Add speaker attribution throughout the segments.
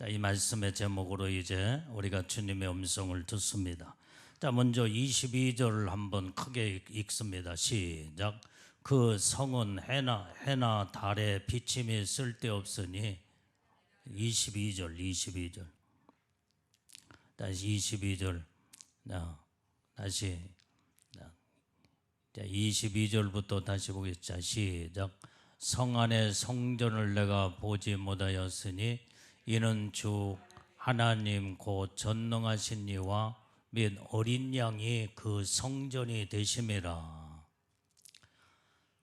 Speaker 1: 이 말씀의 제목으로 이제 우리가 주님의 음성을 듣습니다. 자, 먼저 22절을 한번 크게 읽습니다. 시작. 그 성은 해나 달에 비침이 쓸데없으니 22절 다시 22절 다시 22절부터 다시 보겠습니다. 시작. 성 안의 성전을 내가 보지 못하였으니 이는 주 하나님 곧 전능하신 이와 및 어린 양이 그 성전이 되심이라.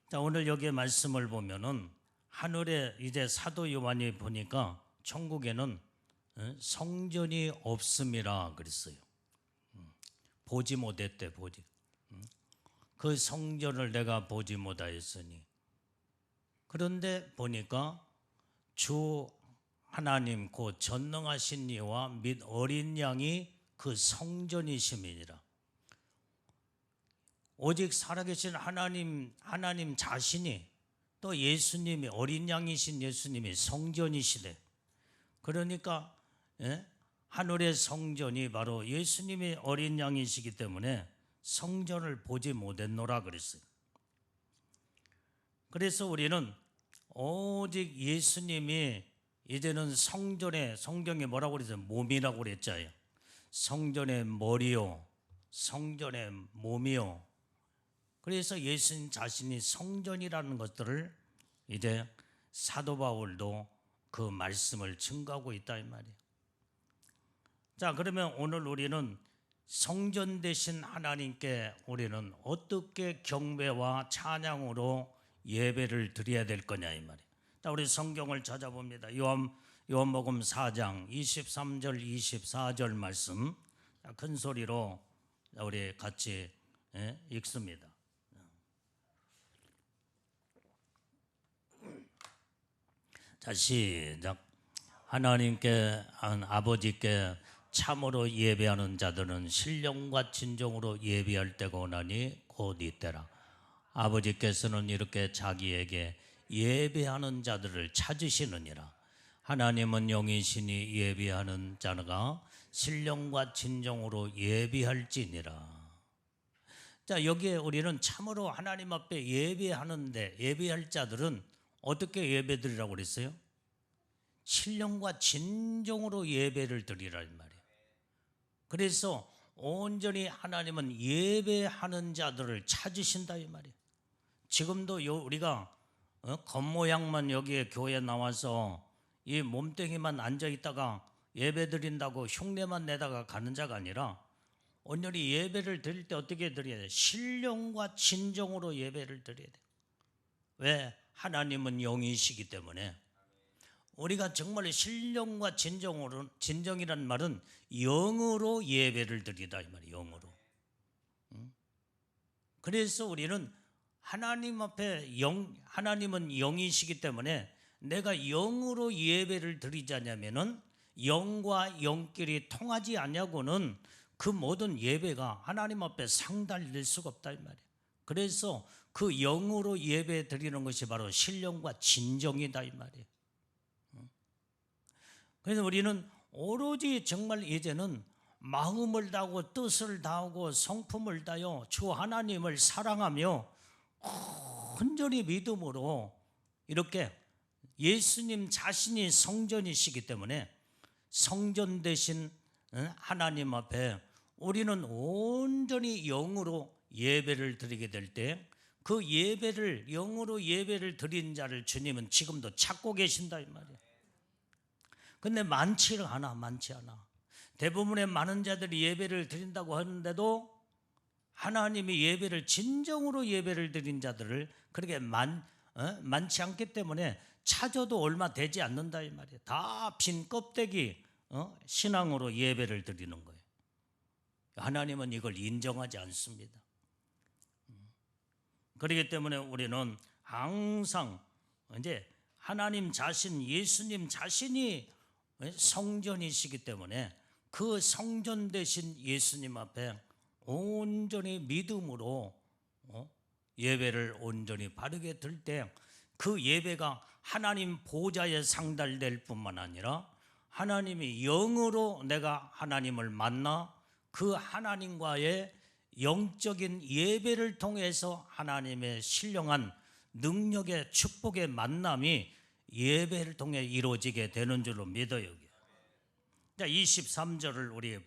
Speaker 1: 자, 오늘 여기 말씀을 보면은 하늘에 이제 사도 요한이 보니까 천국에는 성전이 없음이라 그랬어요. 보지 못했대. 그 성전을 내가 보지 못하였으니. 그런데 보니까 주 하나님 곧 전능하신 이와 및 어린 양이 그 성전이심이니라. 오직 살아계신 하나님 자신이 또 예수님이 어린 양이신 예수님이 성전이시대. 그러니까 하늘의 성전이 바로 예수님이 어린 양이시기 때문에 성전을 보지 못했노라 그랬어요. 그래서 우리는 오직 예수님이 이제는 성경에 뭐라고 그랬어요? 몸이라고 그랬잖아요. 성전의 머리요, 성전의 몸이요. 그래서 예수님 자신이 성전이라는 것들을 이제 사도 바울도 그 말씀을 증거하고 있다 이 말이에요. 자, 그러면 오늘 우리는 성전 되신 하나님께 우리는 어떻게 경배와 찬양으로 예배를 드려야 될 거냐 이 말이에요. 자, 우리 성경을 찾아봅니다. 요한복음 4장 23절 24절 말씀 큰 소리로 우리 같이 읽습니다. 자, 시작. 하나님께 아버지께 참으로 예배하는 자들은 신령과 진정으로 예배할 때가 오나니 곧 이때라. 아버지께서는 이렇게 자기에게 예배하는 자들을 찾으시느니라. 하나님은 영이시니 예배하는 자가 신령과 진정으로 예배할지니라. 자, 여기에 우리는 참으로 하나님 앞에 예배하는데 예배할 자들은 어떻게 예배드리라고 그랬어요? 신령과 진정으로 예배를 드리라 이 말이에요. 그래서 온전히 하나님은 예배하는 자들을 찾으신다 이 말이에요. 지금도 우리가 겉모양만 여기에 교회에 나와서 이 몸뚱이만 앉아있다가 예배 드린다고 흉내만 내다가 가는 자가 아니라 온전히 예배를 드릴 때 어떻게 드려야 돼요? 신령과 진정으로 예배를 드려야 돼요. 왜? 하나님은 영이시기 때문에. 우리가 정말 신령과 진정이라는 말은 영으로 예배를 드리다 이 말이에요. 영으로. 그래서 우리는 하나님 앞에 하나님은 영이시기 때문에 내가 영으로 예배를 드리자냐면은 영과 영끼리 통하지 않냐고는 그 모든 예배가 하나님 앞에 상달될 수가 없다 이 말이에요. 그래서 그 영으로 예배 드리는 것이 바로 신령과 진정이다 이 말이에요. 그래서 우리는 오로지 정말 이제는 마음을 다하고 뜻을 다하고 성품을 다하여 주 하나님을 사랑하며 온전히 믿음으로 이렇게 예수님 자신이 성전이시기 때문에 성전 되신 하나님 앞에 우리는 온전히 영으로 예배를 드리게 될 때 그 예배를 영으로 예배를 드린 자를 주님은 지금도 찾고 계신다 이 말이에요. 근데 많지 않아. 대부분의 많은 자들이 예배를 드린다고 하는데도 하나님이 예배를 진정으로 예배를 드린 자들을 그렇게 많지 않기 때문에 찾아도 얼마 되지 않는다 이 말이에요. 다 빈 껍데기 신앙으로 예배를 드리는 거예요. 하나님은 이걸 인정하지 않습니다. 그렇기 때문에 우리는 항상 이제 하나님 자신, 예수님 자신이 성전이시기 때문에 그 성전 되신 예수님 앞에 온전히 믿음으로 예배를 온전히 바르게 들 때 그 예배가 하나님 보좌에 상달될 뿐만 아니라 하나님이 영으로 내가 하나님을 만나 그 하나님과의 영적인 예배를 통해서 하나님의 신령한 능력의 축복의 만남이 예배를 통해 이루어지게 되는 줄로 믿어요. 자, 23절을 우리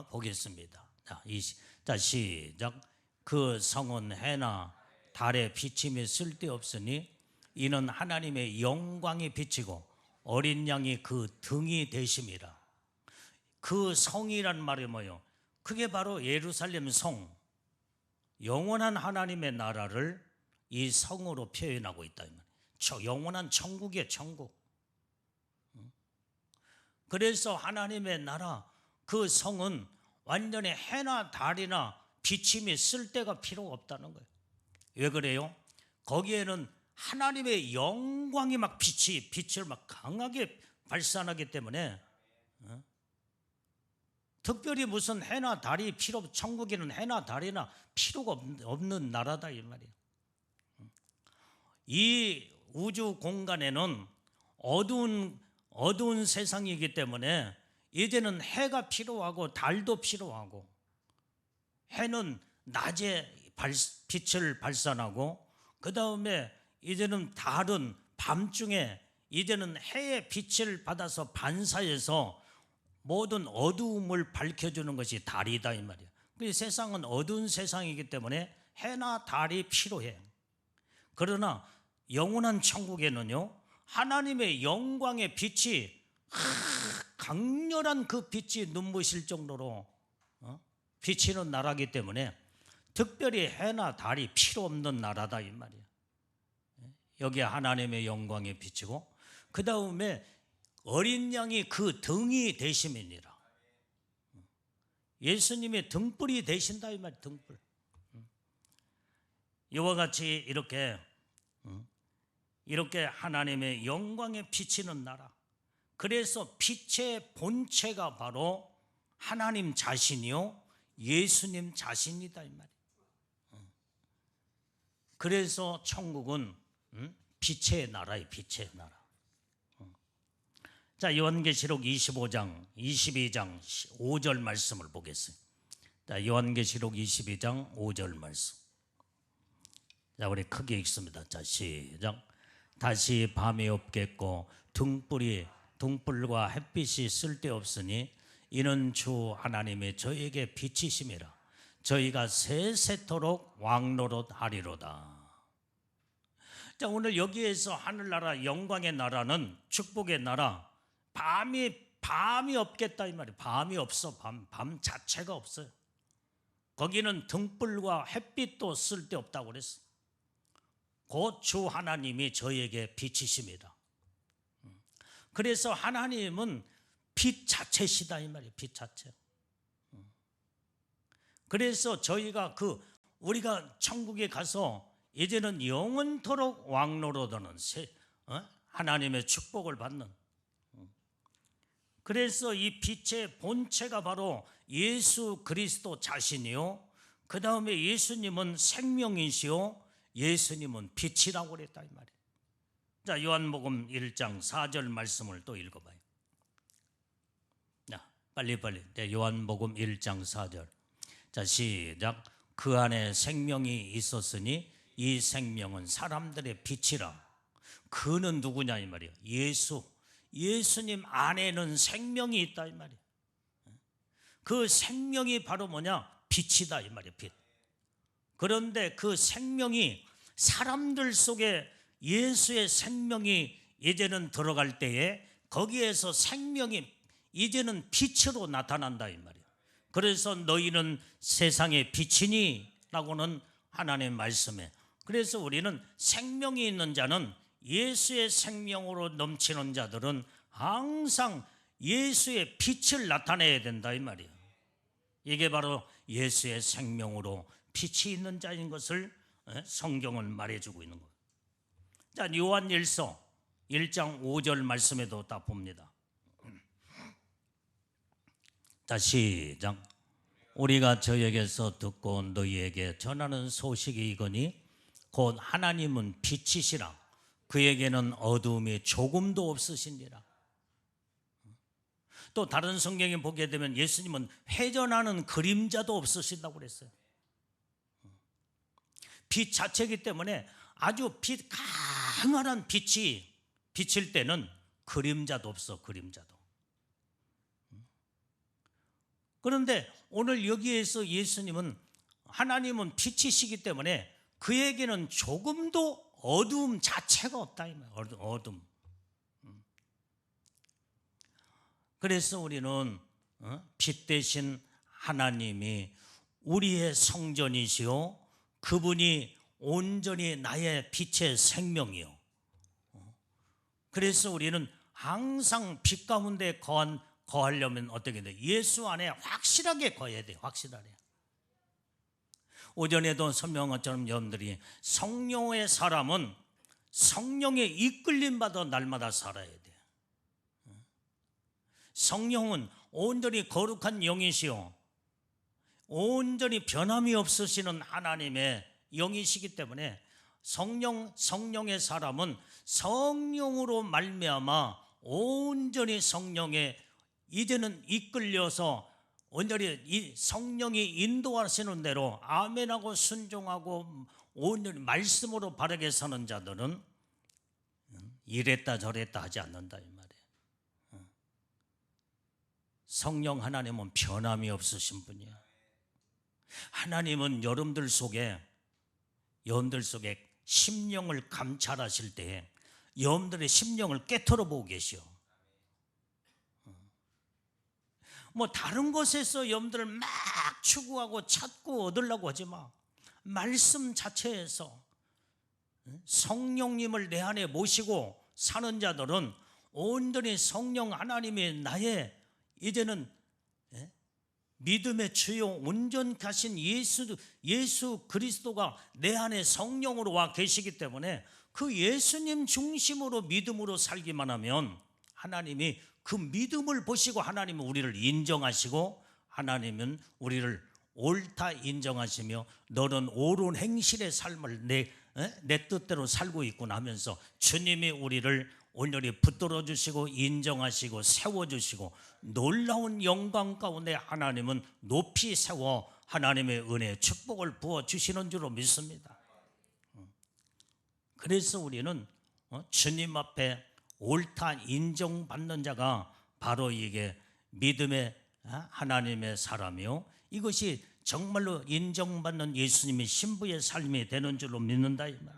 Speaker 1: 보겠습니다. 자, 시작. 그 성은 해나 달의 비침이 쓸데없으니 이는 하나님의 영광이 비치고 어린 양이 그 등이 되심이라. 그 성이란 말이 뭐예요? 그게 바로 예루살렘 성, 영원한 하나님의 나라를 이 성으로 표현하고 있다. 영원한 천국이에요, 천국. 그래서 하나님의 나라, 그 성은 완전히 해나 달이나 비침이 쓸 데가 필요가 없다는 거예요. 왜 그래요? 거기에는 하나님의 영광이 막 빛을 막 강하게 발산하기 때문에 특별히 무슨 해나 달이 천국에는 해나 달이나 필요가 없는 나라다 이 말이에요. 이 우주 공간에는 어두운 세상이기 때문에 이제는 해가 필요하고 달도 필요하고, 해는 낮에 빛을 발산하고, 그 다음에 이제는 달은 밤중에 이제는 해의 빛을 받아서 반사해서 모든 어두움을 밝혀주는 것이 달이다 이 말이에요. 그 세상은 어두운 세상이기 때문에 해나 달이 필요해. 그러나 영원한 천국에는요, 하나님의 영광의 빛이 강렬한 그 빛이 눈부실 정도로 비치는 나라이기 때문에 특별히 해나 달이 필요 없는 나라다 이 말이에요. 여기에 하나님의 영광이 비치고, 그 다음에 어린 양이 그 등이 되심이니라. 예수님의 등불이 되신다 이 말이에요. 등불. 이와 같이 이렇게 하나님의 영광에 비치는 나라. 그래서 빛의 본체가 바로 하나님 자신이요 예수님 자신이다 이 말이에요. 그래서 천국은 빛의 나라예요. 빛의 나라. 자, 요한계시록 25장 22장 5절 말씀을 보겠습니다. 자, 요한계시록 22장 5절 말씀. 자, 우리 크게 읽습니다. 자, 시작. 다시 밤이 없겠고 등불과 햇빛이 쓸데없으니 이는 주 하나님의 저에게 빛이심이라. 저희가 세세토록 왕노릇하리로다. 자, 오늘 여기에서 하늘나라, 영광의 나라는, 축복의 나라, 밤이 없겠다 이 말이에요. 밤이 없어. 밤 자체가 없어요. 거기는 등불과 햇빛도 쓸데없다고 그랬어. 곧 주 하나님이 저에게 빛이십니다. 그래서 하나님은 빛 자체시다 이 말이에요. 빛 자체. 그래서 저희가 우리가 천국에 가서 이제는 영원토록 왕노릇하는 하나님의 축복을 받는, 그래서 이 빛의 본체가 바로 예수 그리스도 자신이요, 그 다음에 예수님은 생명이시요 예수님은 빛이라고 그랬다 이 말이에요. 자, 요한복음 1장 4절 말씀을 또 읽어봐요. 자, 빨리 네, 요한복음 1장 4절. 자, 시작. 그 안에 생명이 있었으니 이 생명은 사람들의 빛이라. 그는 누구냐 이 말이에요. 예수님 안에는 생명이 있다 이 말이에요. 그 생명이 바로 뭐냐? 빛이다 이 말이에요. 빛. 그런데 그 생명이 사람들 속에 예수의 생명이 이제는 들어갈 때에 거기에서 생명이 이제는 빛으로 나타난다 이 말이에요. 그래서 너희는 세상의 빛이니 라고는 하나님의 말씀에, 그래서 우리는 생명이 있는 자는, 예수의 생명으로 넘치는 자들은 항상 예수의 빛을 나타내야 된다 이 말이에요. 이게 바로 예수의 생명으로 빛이 있는 자인 것을 성경은 말해주고 있는 거예요. 자, 요한일서 1장 5절 말씀에도 딱 봅니다. 자, 시작. 우리가 저에게서 듣고 너희에게 전하는 소식이 이거니 곧 하나님은 빛이시라. 그에게는 어두움이 조금도 없으시니라. 또 다른 성경에 보게 되면 예수님은 회전하는 그림자도 없으신다고 그랬어요. 빛 자체이기 때문에 아주 빛 강한 빛이 비칠 때는 그림자도 없어, 그림자도. 그런데 오늘 여기에서 예수님은, 하나님은 빛이시기 때문에 그에게는 조금도 어두움 자체가 없다 이 말이에요. 어둠. 그래서 우리는 빛 대신 하나님이 우리의 성전이시요, 그분이 온전히 나의 빛의 생명이요. 그래서 우리는 항상 빛 가운데 거하려면 어떻게 돼? 예수 안에 확실하게 거해야 돼요. 확실하게. 오전에도 설명한 것처럼 여러분들이, 성령의 사람은 성령에 이끌림 받아 날마다 살아야 돼요. 성령은 온전히 거룩한 영이시요, 온전히 변함이 없으시는 하나님의 영이시기 때문에 성령의 사람은 성령으로 말미암아 온전히 성령에 이제는 이끌려서 온전히 이 성령이 인도하시는 대로 아멘하고 순종하고 온전히 말씀으로 바르게 사는 자들은 이랬다 저랬다 하지 않는다 이 말이에요. 성령 하나님은 변함이 없으신 분이야. 하나님은 여러분들 속에 심령을 감찰하실 때 여러분들의 심령을 깨트려 보고 계시오. 뭐 다른 곳에서 여러분들을 막 추구하고 찾고 얻으려고 하지 마. 말씀 자체에서 성령님을 내 안에 모시고 사는 자들은 온전히 성령 하나님이 나의 이제는 믿음의 주요 온전하신 예수 그리스도가 내 안에 성령으로 와 계시기 때문에 그 예수님 중심으로 믿음으로 살기만 하면 하나님이 그 믿음을 보시고 하나님은 우리를 인정하시고, 하나님은 우리를 옳다 인정하시며 너는 옳은 행실의 삶을 내 뜻대로 살고 있구나 하면서 주님이 우리를 온전히 붙들어 주시고 인정하시고 세워주시고 놀라운 영광 가운데 하나님은 높이 세워 하나님의 은혜 축복을 부어주시는 줄로 믿습니다. 그래서 우리는 주님 앞에 옳다 인정받는 자가 바로 이게 믿음의 하나님의 사람이요, 이것이 정말로 인정받는 예수님의 신부의 삶이 되는 줄로 믿는다 이 말.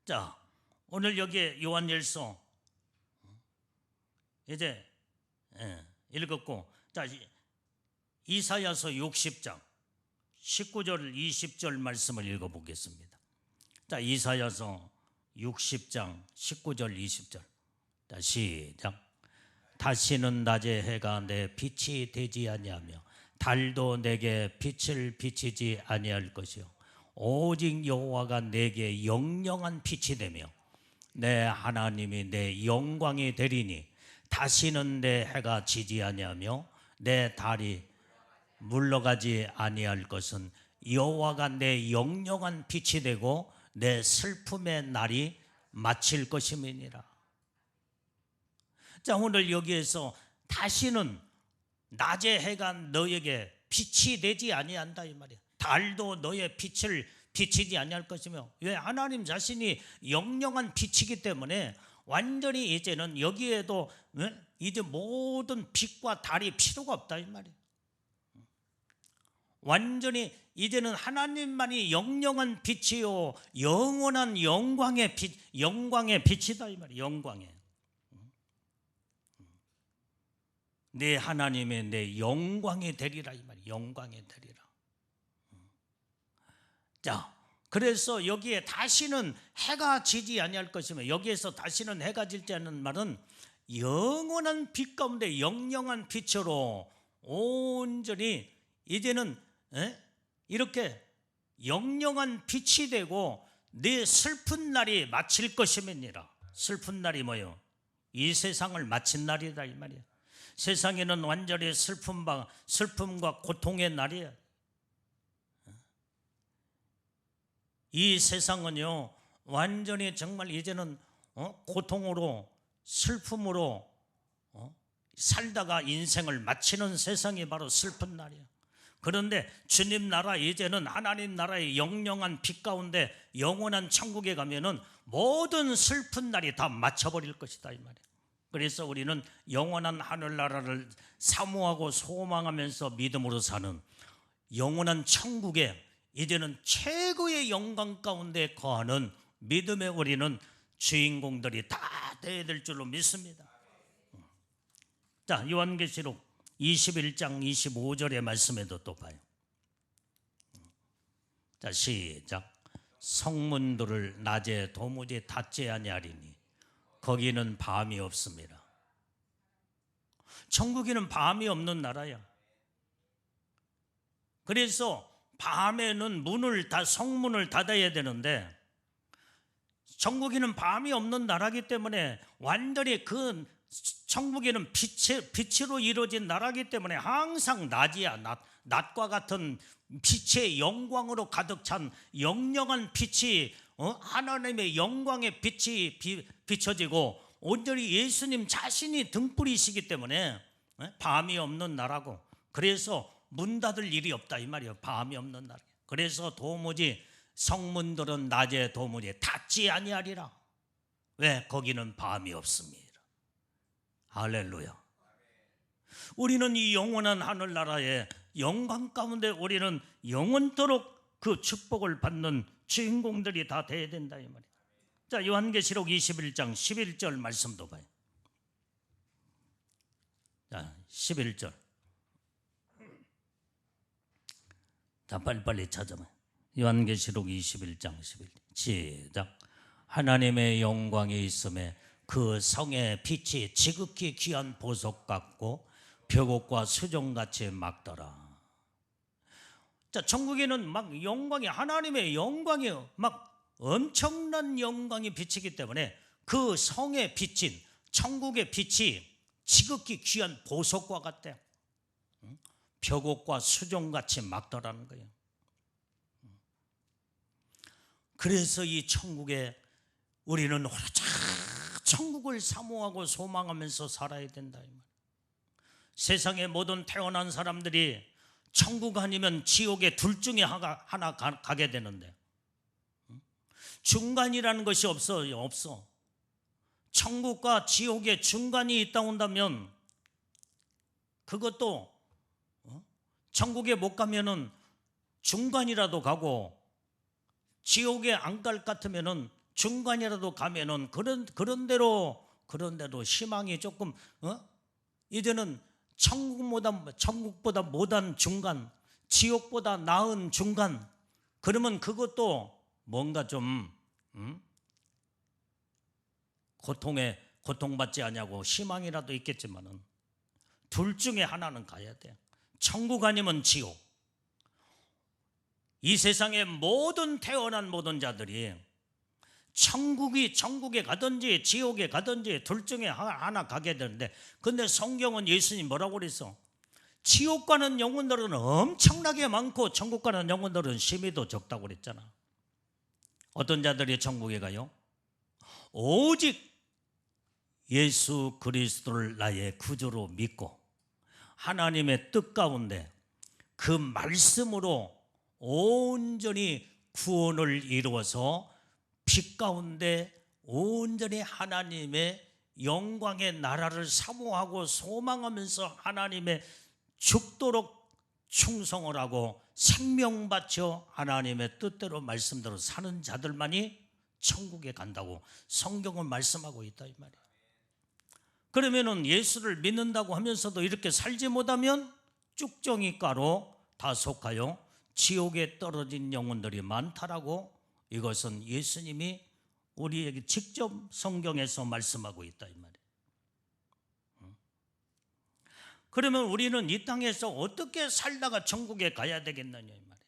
Speaker 1: 자, 오늘 여기에 요한일서 이제 읽었고, 자, 이사야서 60장 19절 20절 말씀을 읽어보겠습니다. 자, 이사야서 60장 19절 20절. 자, 시작. 다시는 낮에 해가 내 빛이 되지 아니하며 달도 내게 빛을 비치지 아니할 것이요 오직 여호와가 내게 영영한 빛이 되며 내 하나님이 내 영광이 되리니 다시는 내 해가 지지 아니하며 내 달이 물러가지 아니할 것은 여호와가 내 영영한 빛이 되고 내 슬픔의 날이 마칠 것임이니라. 자, 오늘 여기에서 다시는 낮의 해가 너에게 빛이 되지 아니한다 이 말이야. 달도 너의 빛을 비치지 아니할 것이며, 왜? 하나님 자신이 영영한 빛이기 때문에 완전히 이제는 여기에도 이제 모든 빛과 달이 필요가 없다 이 말이야. 완전히 이제는 하나님만이 영영한 빛이요 영원한 영광의 빛이다 이 말이야. 영광의 내 하나님의 내 영광이 되리라 이 말이야. 영광이 되리라. 자, 그래서 여기에 다시는 해가 지지 아니할 것이며, 여기에서 다시는 해가 질지 않는 말은 영원한 빛 가운데 영영한 빛으로 온전히 이제는 이렇게 영영한 빛이 되고 네 슬픈 날이 마칠 것임이니라. 슬픈 날이 뭐예요? 이 세상을 마친 날이다 이 말이야. 세상에는 완전히 슬픔과 고통의 날이야. 이 세상은요 완전히 정말 이제는 고통으로 슬픔으로 살다가 인생을 마치는 세상이 바로 슬픈 날이야. 그런데 주님 나라, 이제는 하나님 나라의 영영한 빛 가운데 영원한 천국에 가면은 모든 슬픈 날이 다 맞춰버릴 것이다 이 말이야. 그래서 우리는 영원한 하늘나라를 사모하고 소망하면서 믿음으로 사는 영원한 천국에 이제는 최고의 영광 가운데 거하는 믿음의 우리는 주인공들이 다 되어야 될 줄로 믿습니다. 자, 요한계시록 21장 25절의 말씀에도 또 봐요. 자, 시작. 성문들을 낮에 도무지 닫지 아니하리니 거기는 밤이 없습니다. 천국에는 밤이 없는 나라야. 그래서 밤에는 성문을 닫아야 되는데 천국에는 밤이 없는 나라기 때문에 완전히 그 천국에는 빛으로 이루어진 나라기 때문에 항상 낮이야. 낮과 같은 빛의 영광으로 가득 찬 영영한 빛이 하나님의 영광의 빛이 비춰지고 온전히 예수님 자신이 등불이시기 때문에 밤이 없는 나라고, 그래서 문 닫을 일이 없다 이 말이에요. 밤이 없는 나라. 그래서 도무지 성문들은 낮에 도무지 닫지 아니하리라. 왜? 거기는 밤이 없습니다. 할렐루야. 우리는 이 영원한 하늘나라의 영광 가운데 우리는 영원토록 그 축복을 받는 주인공들이 다 돼야 된다 이 말이에요. 자, 요한계시록 21장 11절 말씀도 봐요. 자, 11절. 자, 빨리빨리 찾아봐요. 요한계시록 21장 11절. 시작. 하나님의 영광이 있음에 그 성의 빛이 지극히 귀한 보석 같고 벽옥과 수정같이 막더라. 자, 천국에는 막 영광이, 하나님의 영광이 막 엄청난 영광이 비치기 때문에 그 성의 빛인 천국의 빛이 지극히 귀한 보석과 같대. 벽옥과 수정같이 막더라는 거예요. 그래서 이 천국에 우리는 오로지 천국을 사모하고 소망하면서 살아야 된다 이 말. 세상의 모든 태어난 사람들이 천국 아니면 지옥에 둘 중에 하나 가게 되는데 중간이라는 것이 없어요. 없어. 천국과 지옥의 중간이 있다 온다면 그것도 천국에 못 가면은 중간이라도 가고 지옥에 안 갈 것 같으면은 중간이라도 가면은 그런 대로 희망이 조금 이제는 천국보다 못한 중간, 지옥보다 나은 중간, 그러면 그것도 뭔가 좀 고통받지 않냐고 희망이라도 있겠지만은 둘 중에 하나는 가야 돼. 천국 아니면 지옥. 이 세상의 모든 태어난 모든 자들이 천국에 가든지 지옥에 가든지 둘 중에 하나 가게 되는데, 근데 성경은 예수님 뭐라고 그랬어? 지옥 가는 영혼들은 엄청나게 많고 천국 가는 영혼들은 심히도 적다고 그랬잖아. 어떤 자들이 천국에 가요? 오직 예수 그리스도를 나의 구주로 믿고 하나님의 뜻 가운데 그 말씀으로 온전히 구원을 이루어서 빛 가운데 온전히 하나님의 영광의 나라를 사모하고 소망하면서 하나님의 죽도록 충성을 하고 생명 바쳐 하나님의 뜻대로 말씀대로 사는 자들만이 천국에 간다고 성경은 말씀하고 있다 이 말이에요. 그러면은 예수를 믿는다고 하면서도 이렇게 살지 못하면 쭉정이가로 다 속하여 지옥에 떨어진 영혼들이 많다라고, 이것은 예수님이 우리에게 직접 성경에서 말씀하고 있다 이 말이에요. 그러면 우리는 이 땅에서 어떻게 살다가 천국에 가야 되겠느냐 이 말이에요.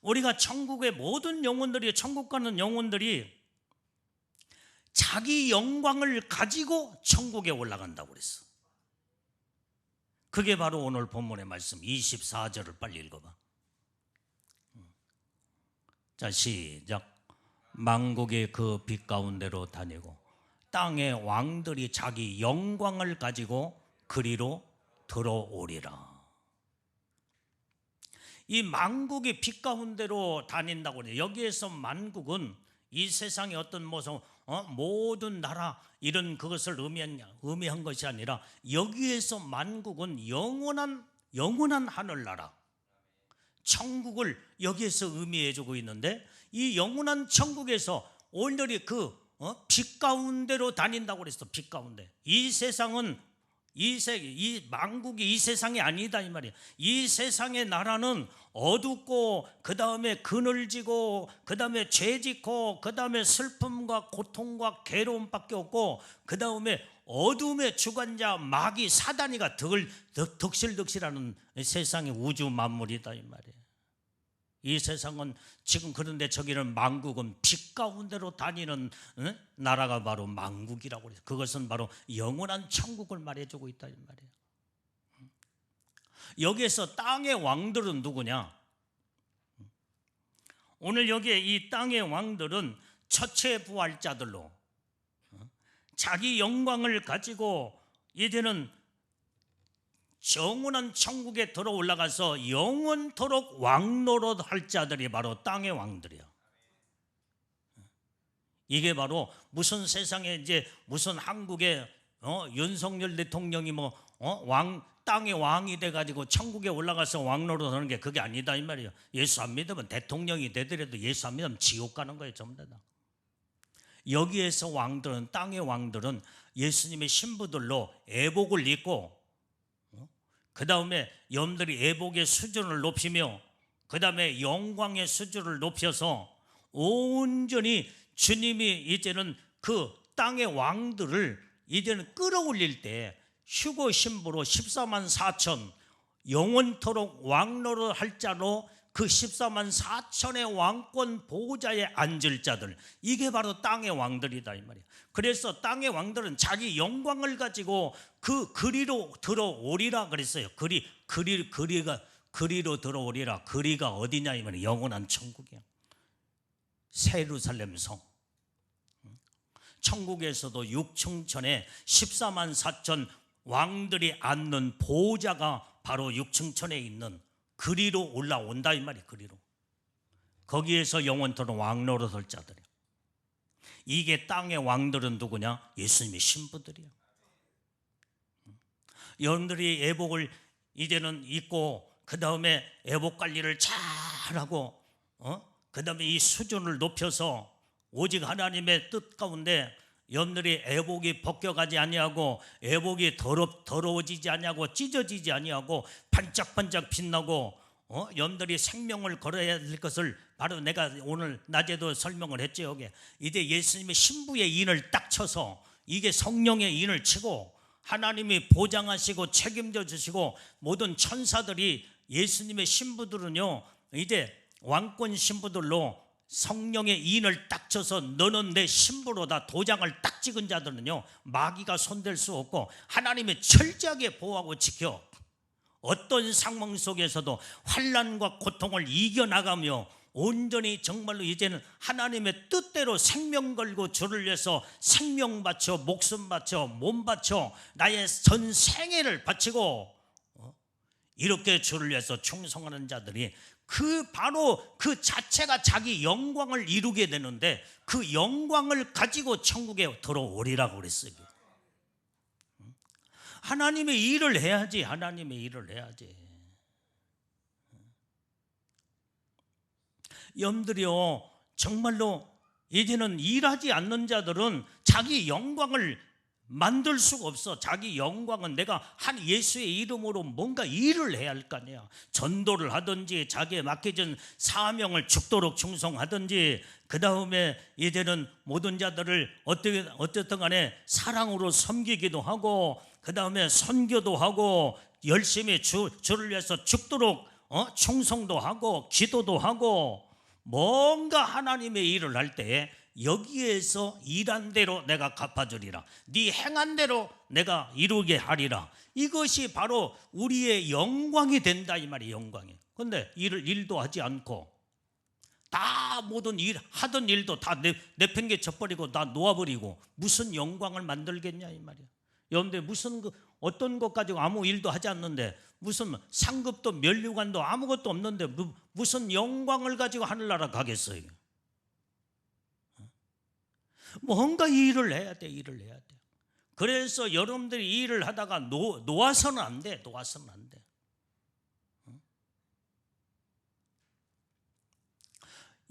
Speaker 1: 우리가 천국의 모든 영혼들이, 천국 가는 영혼들이 자기 영광을 가지고 천국에 올라간다고 그랬어. 그게 바로 오늘 본문의 말씀 24절을 빨리 읽어봐. 자, 시작. 만국이 그 빛 가운데로 다니고 땅의 왕들이 자기 영광을 가지고 그리로 들어오리라. 이 만국이 빛 가운데로 다닌다고 그래요. 여기에서 만국은 이 세상의 어떤 모습, 모든 나라 이런 그것을 의미한 것이 아니라 여기에서 만국은 영원한 하늘나라, 천국을 여기에서 의미해주고 있는데, 이 영원한 천국에서 오늘이 빛 가운데로 다닌다고 그랬어. 빛 가운데. 이 세상은 이 만국이 이 세상이 아니다 이 말이야. 이 세상의 나라는 어둡고, 그 다음에 그늘지고, 그 다음에 죄짓고, 그 다음에 슬픔과 고통과 괴로움밖에 없고, 그 다음에 어둠의 주관자 마귀 사단이가 득실득실하는 세상의 우주 만물이다 이 말이에요. 이 세상은 지금, 그런데 저기는 만국은 빛 가운데로 다니는 나라가 바로 만국이라고 해요. 그것은 바로 영원한 천국을 말해주고 있다 이 말이에요. 여기에서 땅의 왕들은 누구냐? 오늘 여기에 이 땅의 왕들은 첫째 부활자들로 자기 영광을 가지고 이제는 영원한 천국에 들어 올라가서 영원토록 왕노릇 할 자들이 바로 땅의 왕들이야. 이게 바로 무슨 세상에 이제 무슨 한국에 윤석열 대통령이 땅의 왕이 돼가지고 천국에 올라가서 왕노릇 하는 게 그게 아니다 이 말이에요. 예수 안 믿으면 대통령이 되더라도 예수 안 믿으면 지옥 가는 거예요. 전부 다. 여기에서 왕들은, 땅의 왕들은 예수님의 신부들로 애복을 입고, 그 다음에 여러분들이 애복의 수준을 높이며, 그 다음에 영광의 수준을 높여서 온전히 주님이 이제는 그 땅의 왕들을 이제는 끌어올릴 때 휴거 신부로 14만 4천 영원토록 왕노릇 할 자로 그 14만 4천의 왕권 보호자에 앉을 자들, 이게 바로 땅의 왕들이다 이 말이에요. 그래서 땅의 왕들은 자기 영광을 가지고 그 그리로 들어오리라 그랬어요. 그리로 들어오리라. 그리가 어디냐 이 말이에요. 영원한 천국이야. 새 예루살렘 성. 천국에서도 6층천에 14만 4천 왕들이 앉는 보호자가 바로 6층천에 있는 그리로 올라온다 이 말이에요. 그리로. 거기에서 영원토록 왕노릇할 자들이야. 이게 땅의 왕들은 누구냐? 예수님의 신부들이야. 여러분들이 애복을 이제는 입고, 그 다음에 애복 관리를 잘하고, 그 다음에 이 수준을 높여서 오직 하나님의 뜻 가운데 여러분들이 애복이 벗겨가지 아니하고, 애복이 더러워지지 아니하고, 찢어지지 아니하고, 반짝반짝 빛나고, 여러분들이 생명을 걸어야 될 것을 바로 내가 오늘 낮에도 설명을 했죠. 여기 이제 예수님의 신부의 인을 딱 쳐서, 이게 성령의 인을 치고 하나님이 보장하시고 책임져 주시고, 모든 천사들이 예수님의 신부들은요 이제 왕권 신부들로 성령의 인을 딱 쳐서 너는 내 신부로다 도장을 딱 찍은 자들은요 마귀가 손댈 수 없고 하나님이 철저하게 보호하고 지켜 어떤 상황 속에서도 환난과 고통을 이겨나가며 온전히 정말로 이제는 하나님의 뜻대로 생명 걸고 주를 위해서 생명 바쳐, 목숨 바쳐, 몸 바쳐, 나의 전 생애를 바치고 이렇게 주를 위해서 충성하는 자들이 바로 그 자체가 자기 영광을 이루게 되는데, 그 영광을 가지고 천국에 들어오리라고 그랬어요. 하나님의 일을 해야지. 하나님의 일을 해야지. 여러분들이요 정말로 이제는 일하지 않는 자들은 자기 영광을 만들 수가 없어. 자기 영광은 내가 한 예수의 이름으로 뭔가 일을 해야 할 거 아니야. 전도를 하든지 자기의 맡겨진 사명을 죽도록 충성하든지, 그 다음에 이제는 모든 자들을 어쨌든 간에 사랑으로 섬기기도 하고, 그 다음에 선교도 하고, 열심히 주를 위해서 죽도록 충성도 하고 기도도 하고, 뭔가 하나님의 일을 할 때 여기에서 일한 대로 내가 갚아주리라, 네 행한 대로 내가 이루게 하리라. 이것이 바로 우리의 영광이 된다 이 말이에요. 영광이. 그런데 일도 하지 않고 다 모든 일 하던 일도 다 내팽개쳐 버리고 다 놓아버리고 무슨 영광을 만들겠냐 이 말이야. 여러분들 무슨 어떤 것 가지고 아무 일도 하지 않는데 무슨 상급도 면류관도 아무것도 없는데 무슨 영광을 가지고 하늘나라 가겠어요? 뭔가 일을 해야 돼, 일을 해야 돼. 그래서 여러분들이 일을 하다가 놓아서는 안 돼, 놓아서는 안 돼.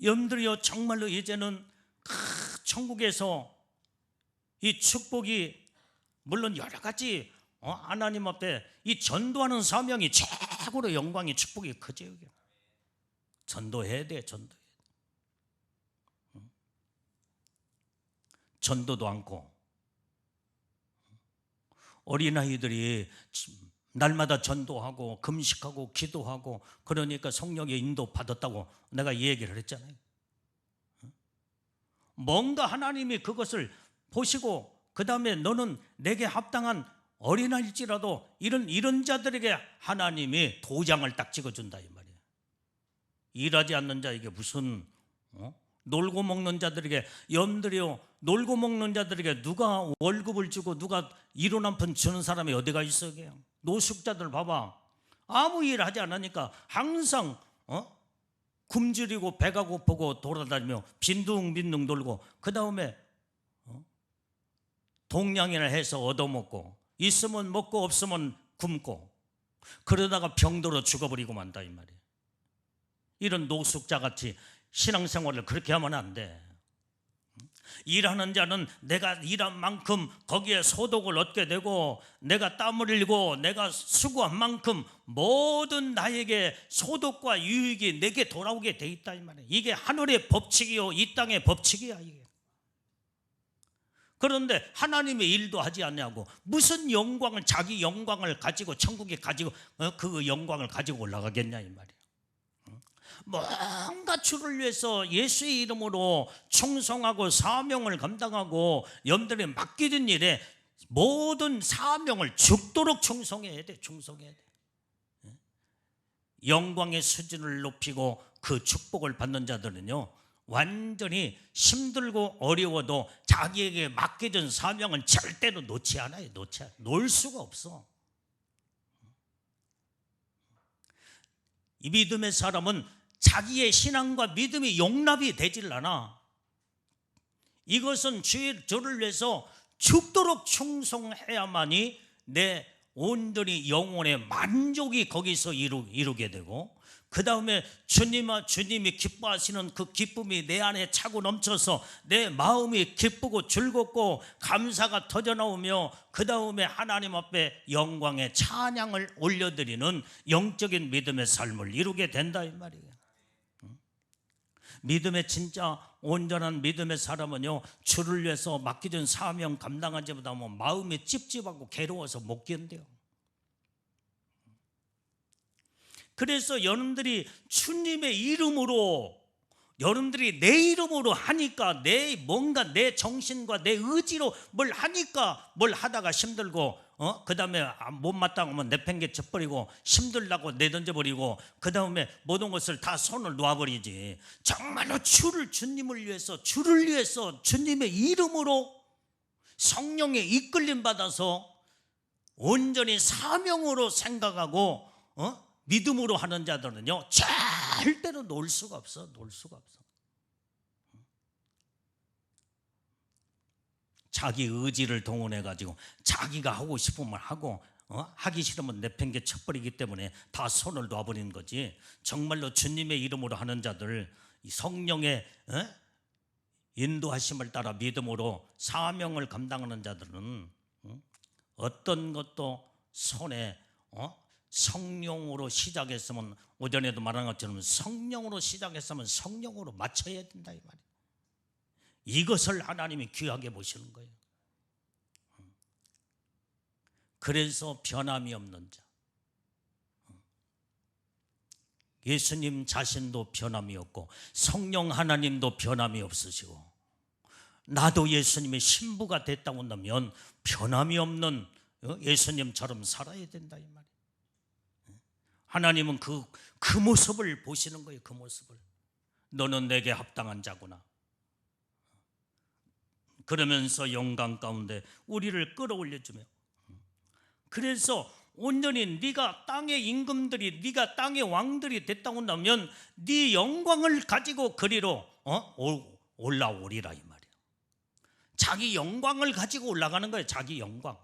Speaker 1: 여러분들이요, 정말로 이제는 천국에서 이 축복이 물론 여러 가지 하나님 앞에 이 전도하는 사명이 최고로 영광의 축복이 크죠. 전도해야 돼, 전도해야 돼. 전도도 않고 어린아이들이 날마다 전도하고 금식하고 기도하고 그러니까 성령의 인도 받았다고 내가 이 얘기를 했잖아요. 뭔가 하나님이 그것을 보시고 그 다음에 너는 내게 합당한 어린아이일지라도 이런 자들에게 하나님이 도장을 딱 찍어준다 이 말이에요. 일하지 않는 자에게 무슨 놀고 먹는 자들에게, 여러분들이요, 놀고 먹는 자들에게 누가 월급을 주고 누가 이혼 한 푼 주는 사람이 어디가 있어요? 그냥 노숙자들 봐봐. 아무 일 하지 않으니까 항상 굶주리고 배가 고프고 돌아다니며 빈둥빈둥 돌고 그 다음에 동냥이나 해서 얻어먹고 있으면 먹고 없으면 굶고 그러다가 병들어 죽어버리고 만다 이 말이에요. 이런 노숙자같이 신앙생활을 그렇게 하면 안 돼. 일하는 자는 내가 일한 만큼 거기에 소득을 얻게 되고 내가 땀을 흘리고 내가 수고한 만큼 모든 나에게 소득과 유익이 내게 돌아오게 돼 있다 이 말이에요. 이게 하늘의 법칙이요 이 땅의 법칙이야 이게. 그런데 하나님의 일도 하지 않냐고 무슨 영광을, 자기 영광을 가지고 천국에 가지고 그 영광을 가지고 올라가겠냐 이 말이에요. 뭔가 주를 위해서 예수의 이름으로 충성하고 사명을 감당하고 여러분들이 맡겨진 일에 모든 사명을 죽도록 충성해야 돼. 충성해야 돼. 영광의 수준을 높이고 그 축복을 받는 자들은요 완전히 힘들고 어려워도 자기에게 맡겨진 사명은 절대로 놓지 않아요. 놓을 수가 없어. 이 믿음의 사람은 자기의 신앙과 믿음이 용납이 되질 않아. 이것은 주를 위해서 죽도록 충성해야만이 내 온전히 영혼의 만족이 거기서 이루게 되고 그 다음에 주님이 기뻐하시는 그 기쁨이 내 안에 차고 넘쳐서 내 마음이 기쁘고 즐겁고 감사가 터져나오며 그 다음에 하나님 앞에 영광의 찬양을 올려드리는 영적인 믿음의 삶을 이루게 된다 이 말이에요. 믿음의 진짜 온전한 믿음의 사람은요 주를 위해서 맡겨진 사명 감당하지 못하면 마음이 찝찝하고 괴로워서 못 견뎌요. 그래서 여러분들이 주님의 이름으로 여러분들이 내 이름으로 하니까 뭔가 내 정신과 내 의지로 뭘 하니까 뭘 하다가 힘들고 그 다음에 못마땅하면 내팽개쳐 버리고 힘들다고 내던져버리고 그 다음에 모든 것을 다 손을 놓아버리지. 정말로 주님을 위해서 주님의 이름으로 성령의 이끌림 받아서 온전히 사명으로 생각하고 믿음으로 하는 자들은요 절대로 놓을 수가 없어. 자기 의지를 동원해 가지고 자기가 하고 싶으면 하고 하기 싫으면 내팽개 쳐버리기 때문에 다 손을 놔버리는 거지. 정말로 주님의 이름으로 하는 자들, 성령의 인도하심을 따라 믿음으로 사명을 감당하는 자들은 어떤 것도 손에 성령으로 시작했으면 오전에도 말한 것처럼 성령으로 시작했으면 성령으로 맞춰야 된다 이 말이에요. 이것을 하나님이 귀하게 보시는 거예요. 그래서 변함이 없는 자, 예수님 자신도 변함이 없고 성령 하나님도 변함이 없으시고 나도 예수님의 신부가 됐다고 한다면 변함이 없는 예수님처럼 살아야 된다 이 말이에요. 하나님은 그 모습을 보시는 거예요. 그 모습을. 너는 내게 합당한 자구나. 그러면서 영광 가운데 우리를 끌어올려주며, 그래서 온전히 네가 땅의 임금들이, 네가 땅의 왕들이 됐다고 한다면 네 영광을 가지고 그리로 올라오리라 이 말이야. 자기 영광을 가지고 올라가는 거예요. 자기 영광.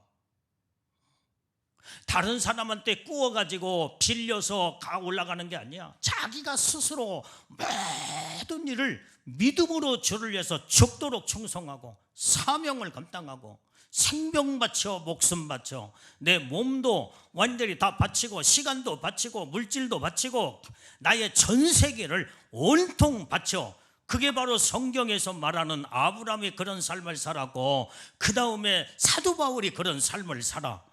Speaker 1: 다른 사람한테 구워가지고 빌려서 올라가는 게 아니야. 자기가 스스로 모든 일을 믿음으로 주를 위해서 죽도록 충성하고 사명을 감당하고 생명 바쳐 목숨 바쳐 내 몸도 완전히 다 바치고 시간도 바치고 물질도 바치고 나의 전 세계를 온통 바쳐. 그게 바로 성경에서 말하는 아브라함이 그런 삶을 살았고, 그 다음에 사도 바울이 그런 삶을 살아.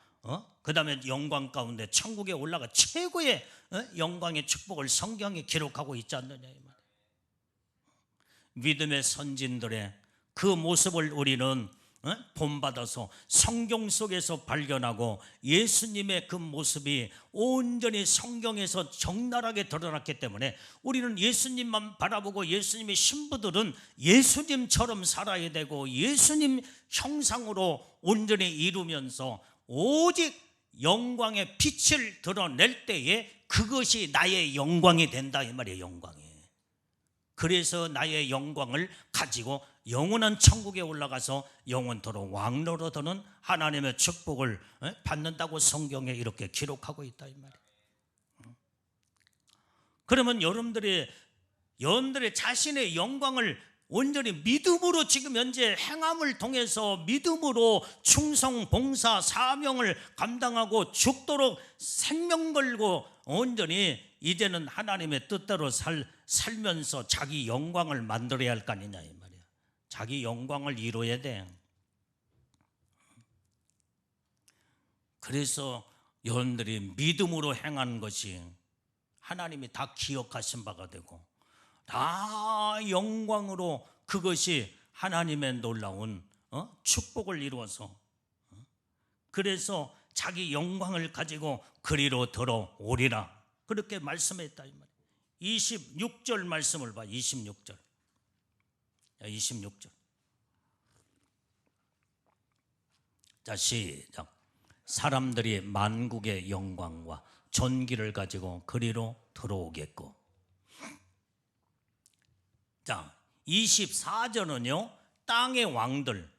Speaker 1: 그 다음에 영광 가운데 천국에 올라가 최고의 영광의 축복을 성경에 기록하고 있지 않느냐 이 말이에요. 믿음의 선진들의 그 모습을 우리는 본받아서 성경 속에서 발견하고, 예수님의 그 모습이 온전히 성경에서 적나라하게 드러났기 때문에 우리는 예수님만 바라보고, 예수님의 신부들은 예수님처럼 살아야 되고 예수님 형상으로 온전히 이루면서 오직 영광의 빛을 드러낼 때에 그것이 나의 영광이 된다 이 말이에요. 영광이. 그래서 나의 영광을 가지고 영원한 천국에 올라가서 영원토록 왕노릇하는 하나님의 축복을 받는다고 성경에 이렇게 기록하고 있다 이 말이에요. 그러면 여러분들의 자신의 영광을 온전히 믿음으로 지금 현재 행함을 통해서 믿음으로 충성, 봉사, 사명을 감당하고 죽도록 생명 걸고 온전히 이제는 하나님의 뜻대로 살면서 자기 영광을 만들어야 할 거 아니냐 이 말이야. 자기 영광을 이루어야 돼. 그래서 여러분들이 믿음으로 행하는 것이 하나님이 다 기억하신 바가 되고, 다 영광으로 그것이 하나님의 놀라운 축복을 이루어서, 그래서 자기 영광을 가지고 그리로 들어오리라 그렇게 말씀했다 이 말이에요. 26절 말씀을 봐. 26절. 자, 시작. 사람들이 만국의 영광과 존귀를 가지고 그리로 들어오겠고. 자, 24절은요 땅의 왕들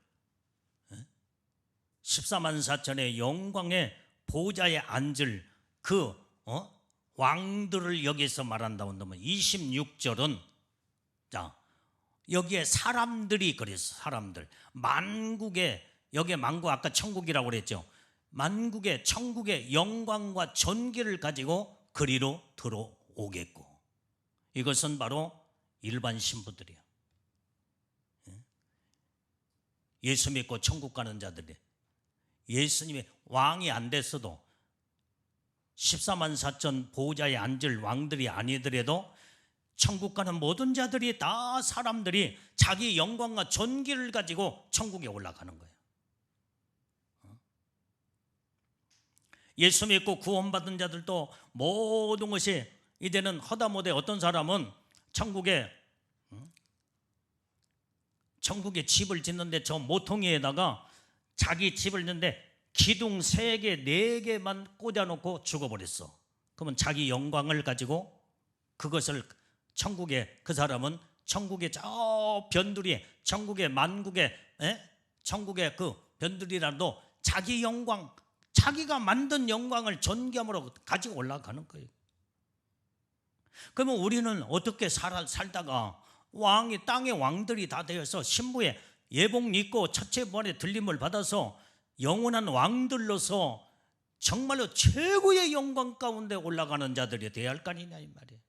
Speaker 1: 14만 4천의 영광의 보좌에 앉을 그 왕들을 여기서 말한다고 한다면, 26절은 자 여기에 사람들이, 그래서 사람들 만국의, 여기에 만국 아까 천국이라고 그랬죠. 만국의 천국의 영광과 존귀를 가지고 그리로 들어오겠고, 이것은 바로 일반 신부들이야. 예수 믿고 천국 가는 자들이, 예수님이 왕이 안 됐어도 14만 4천 보호자에 앉을 왕들이 아니더라도 천국 가는 모든 자들이 다 사람들이 자기 영광과 존귀를 가지고 천국에 올라가는 거예요. 예수 믿고 구원받은 자들도 모든 것이 이제는 허다못해 어떤 사람은 천국에 집을 짓는데 저 모퉁이에다가 자기 집을 짓는데 기둥 3개, 4개만 꽂아놓고 죽어버렸어. 그러면 자기 영광을 가지고 그것을 천국에, 그 사람은 천국의 저 변두리에, 천국의 만국의 천국의 그 변두리라도 자기 영광, 자기가 만든 영광을 존귀함으로 가지고 올라가는 거예요. 그러면 우리는 어떻게 살다가 왕이, 땅의 왕들이 다 되어서 신부의 예복 입고 첫째 부활의 들림을 받아서 영원한 왕들로서 정말로 최고의 영광 가운데 올라가는 자들이 되어야 할 거 아니냐 이 말이에요.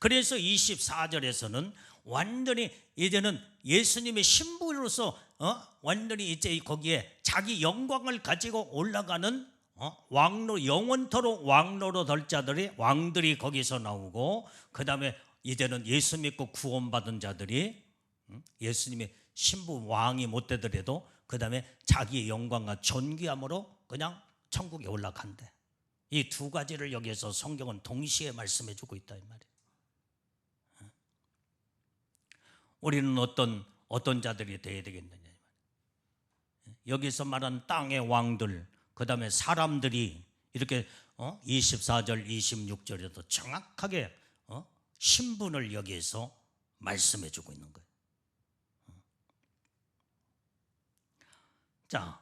Speaker 1: 그래서 24절에서는 완전히 이제는 예수님의 신부로서 완전히 이제 거기에 자기 영광을 가지고 올라가는 왕로, 영원토록 왕로로 될 자들이, 왕들이 거기서 나오고, 그 다음에 이제는 예수 믿고 구원받은 자들이 예수님의 신부 왕이 못 되더라도 그 다음에 자기의 영광과 존귀함으로 그냥 천국에 올라간대. 이 두 가지를 여기에서 성경은 동시에 말씀해 주고 있다 이 말이에요. 우리는 어떤 자들이 되어야 되겠느냐. 여기서 말하는 땅의 왕들, 그 다음에 사람들이 이렇게 24절 26절에도 정확하게 신분을 여기에서 말씀해 주고 있는 거예요. 자,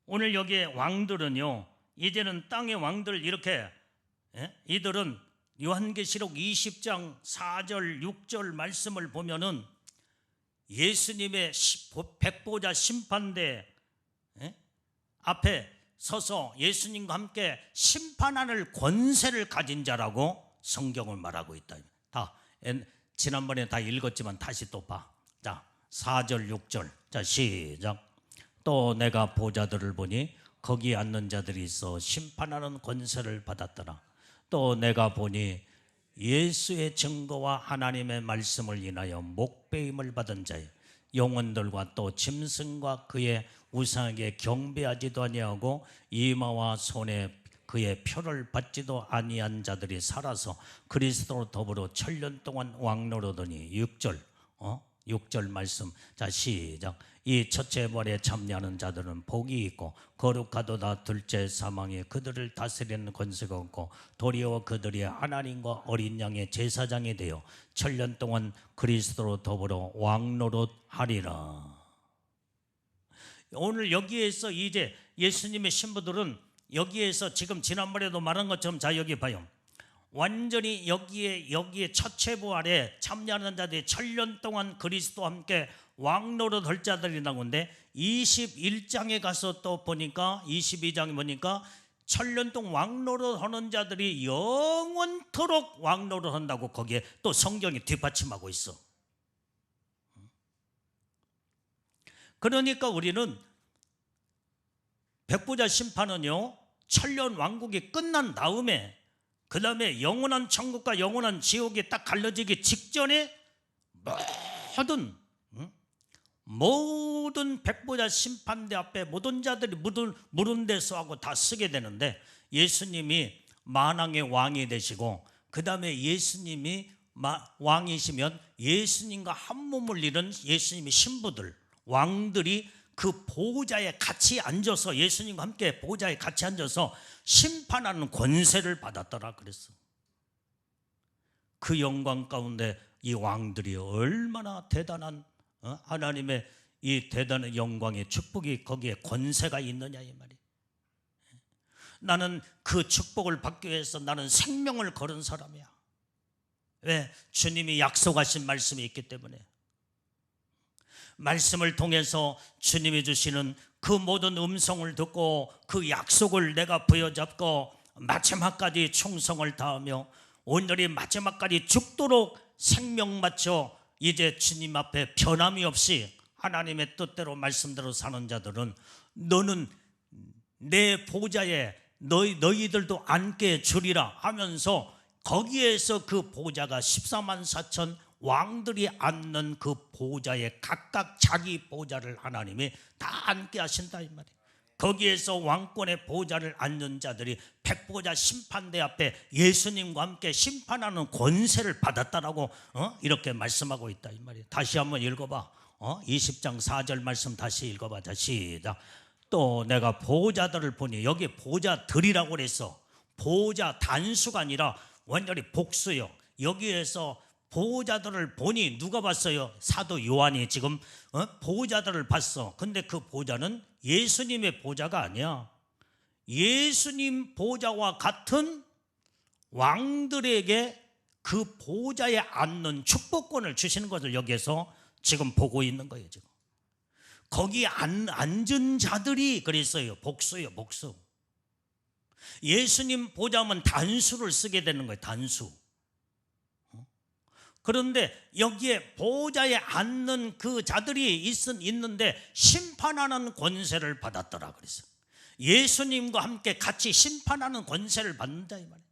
Speaker 1: 오늘 여기에 왕들은요, 이제는 땅의 왕들 이렇게, 이들은 요한계시록 20장 4절 6절 말씀을 보면은 예수님의 백보자 심판대 앞에 서서 예수님과 함께 심판하는 권세를 가진 자라고 성경을 말하고 있다. 지난번에 다 읽었지만 다시 또 봐. 자, 4절 6절. 자, 시작. 또 내가 보좌들을 보니 거기 앉는 자들이 있어 심판하는 권세를 받았더라. 또 내가 보니 예수의 증거와 하나님의 말씀을 인하여 목배임을 받은 자의 영혼들과 또 짐승과 그의 우상에게 경배하지도 아니하고 이마와 손에 그의 표를 받지도 아니한 자들이 살아서 그리스도로 더불어 천년 동안 왕노릇하니 6절 말씀. 자, 시작. 이 첫째 벌에 참여하는 자들은 복이 있고 거룩하도다. 둘째 사망에 그들을 다스리는 권세가 없고 도리어 그들이 하나님과 어린 양의 제사장이 되어 천년 동안 그리스도로 더불어 왕노릇하리라. 오늘 여기에서 이제 예수님의 신부들은 여기에서 지금 지난번에도 말한 것처럼, 자 여기 봐요. 완전히 여기에 첫체부 아래 참여하는 자들이 천년 동안 그리스도와 함께 왕노릇 할 자들이 나오는데 21장에 가서 또 보니까 22장에 보니까 천년 동안 왕노릇 하는 자들이 영원토록 왕노릇 한다고 거기에 또 성경이 뒷받침하고 있어. 그러니까 우리는 백보자 심판은요, 천년 왕국이 끝난 다음에 그 다음에 영원한 천국과 영원한 지옥이 딱 갈라지기 직전에 모든 백보자 심판대 앞에 모든 자들이 물은 데서 하고 다 쓰게 되는데, 예수님이 만왕의 왕이 되시고 그 다음에 예수님이 왕이시면 예수님과 한 몸을 이룬 예수님의 신부들, 왕들이 그 보좌에 같이 앉아서 예수님과 함께 보좌에 같이 앉아서 심판하는 권세를 받았더라 그랬어. 그 영광 가운데 이 왕들이 얼마나 대단한 하나님의 이 대단한 영광의 축복이 거기에 권세가 있느냐 이 말이에요. 나는 그 축복을 받기 위해서 나는 생명을 걸은 사람이야. 왜? 주님이 약속하신 말씀이 있기 때문에. 말씀을 통해서 주님이 주시는 그 모든 음성을 듣고 그 약속을 내가 부여잡고 마지막까지 충성을 다하며 오늘이 마지막까지 죽도록 생명 바쳐 이제 주님 앞에 변함이 없이 하나님의 뜻대로 말씀대로 사는 자들은 너는 내 보좌에 너희들도 앉게 주리라 하면서 거기에서 그 보좌가 14만 4천 왕들이 앉는 그 보좌에 각각 자기 보좌를 하나님이 다 앉게 하신다 이 말이에요. 거기에서 왕권의 보좌를 앉는 자들이 백보자 심판대 앞에 예수님과 함께 심판하는 권세를 받았다라고 이렇게 말씀하고 있다 이 말이에요. 다시 한번 읽어봐. 20장 4절 말씀 다시 읽어봐. 자, 시작. 또 내가 보좌들을 보니, 여기 보좌들이라고 그랬어. 보좌 단수가 아니라 완전히 복수요. 여기에서 보호자들을 보니 누가 봤어요? 사도 요한이 지금 보호자들을 봤어. 근데 그 보호자는 예수님의 보호자가 아니야. 예수님 보호자와 같은 왕들에게 그 보호자에 앉는 축복권을 주시는 것을 여기에서 지금 보고 있는 거예요. 지금 거기 앉은 자들이 그랬어요. 복수예요, 복수. 예수님 보호자면 단수를 쓰게 되는 거예요. 단수. 그런데 여기에 보호자에 앉는 그 자들이 있는데 심판하는 권세를 받았더라 그랬어요. 예수님과 함께 같이 심판하는 권세를 받는다 이 말이에요.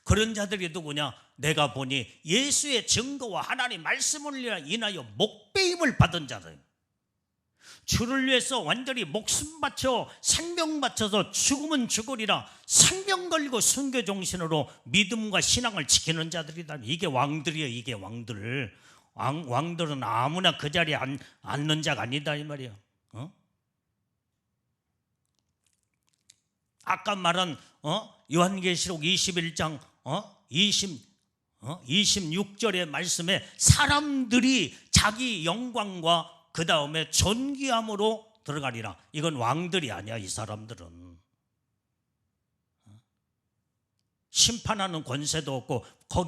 Speaker 1: 그런 자들이 누구냐? 내가 보니 예수의 증거와 하나님 말씀을 인하여 목배임을 받은 자들, 주를 위해서 완전히 목숨 바쳐 생명 바쳐서 죽으면 죽으리라 생명 걸고 순교 정신으로 믿음과 신앙을 지키는 자들이다. 이게 왕들이에요. 이게 왕들. 왕들은 아무나 그 자리에 앉는 자가 아니다 이 말이에요. 아까 말한 요한계시록 21장 26절의 말씀에 사람들이 자기 영광과 그 다음에 존귀함으로 들어가리라. 이건 왕들이 아니야. 이 사람들은 심판하는 권세도 없고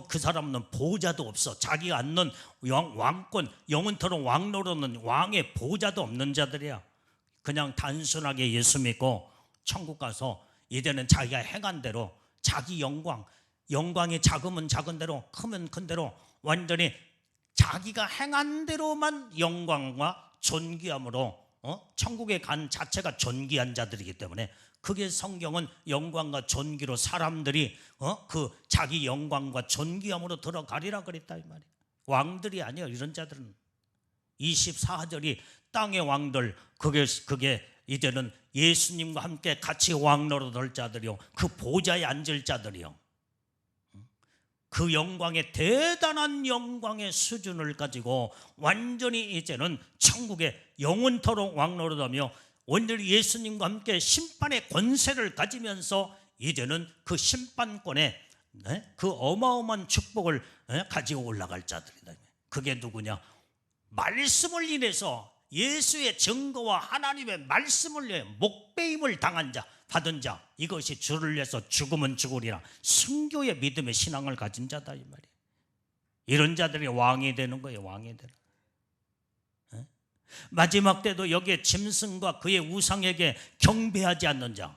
Speaker 1: 그 사람은 보호자도 없어. 자기가 앉는 왕권, 영원토록 왕노릇는 왕의 보호자도 없는 자들이야. 그냥 단순하게 예수 믿고 천국 가서 이제는 자기가 행한 대로 자기 영광이 작으면 작은 대로 크면 큰 대로 완전히 자기가 행한 대로만 영광과 존귀함으로 천국에 간 자체가 존귀한 자들이기 때문에 그게 성경은 영광과 존귀로 사람들이 그 자기 영광과 존귀함으로 들어가리라 그랬다 이 말이에요. 왕들이 아니에요. 이런 자들은 24절이 땅의 왕들 그게 이제는 예수님과 함께 같이 왕노릇할 자들이요 그 보좌에 앉을 자들이요 그 영광의 대단한 영광의 수준을 가지고 완전히 이제는 천국에 영원토록 왕노릇하며 오늘 예수님과 함께 심판의 권세를 가지면서 이제는 그 심판권에 그 어마어마한 축복을 가지고 올라갈 자들이다. 그게 누구냐? 말씀을 인해서 예수의 증거와 하나님의 말씀을 위해 목배임을 당한 자, 받은 자, 이것이 주를 위해서 죽으면 죽으리라 순교의 믿음의 신앙을 가진 자다 이 말이에요. 이런 자들이 왕이 되는 거예요. 왕이 되는. 마지막 때도 여기에 짐승과 그의 우상에게 경배하지 않는 자,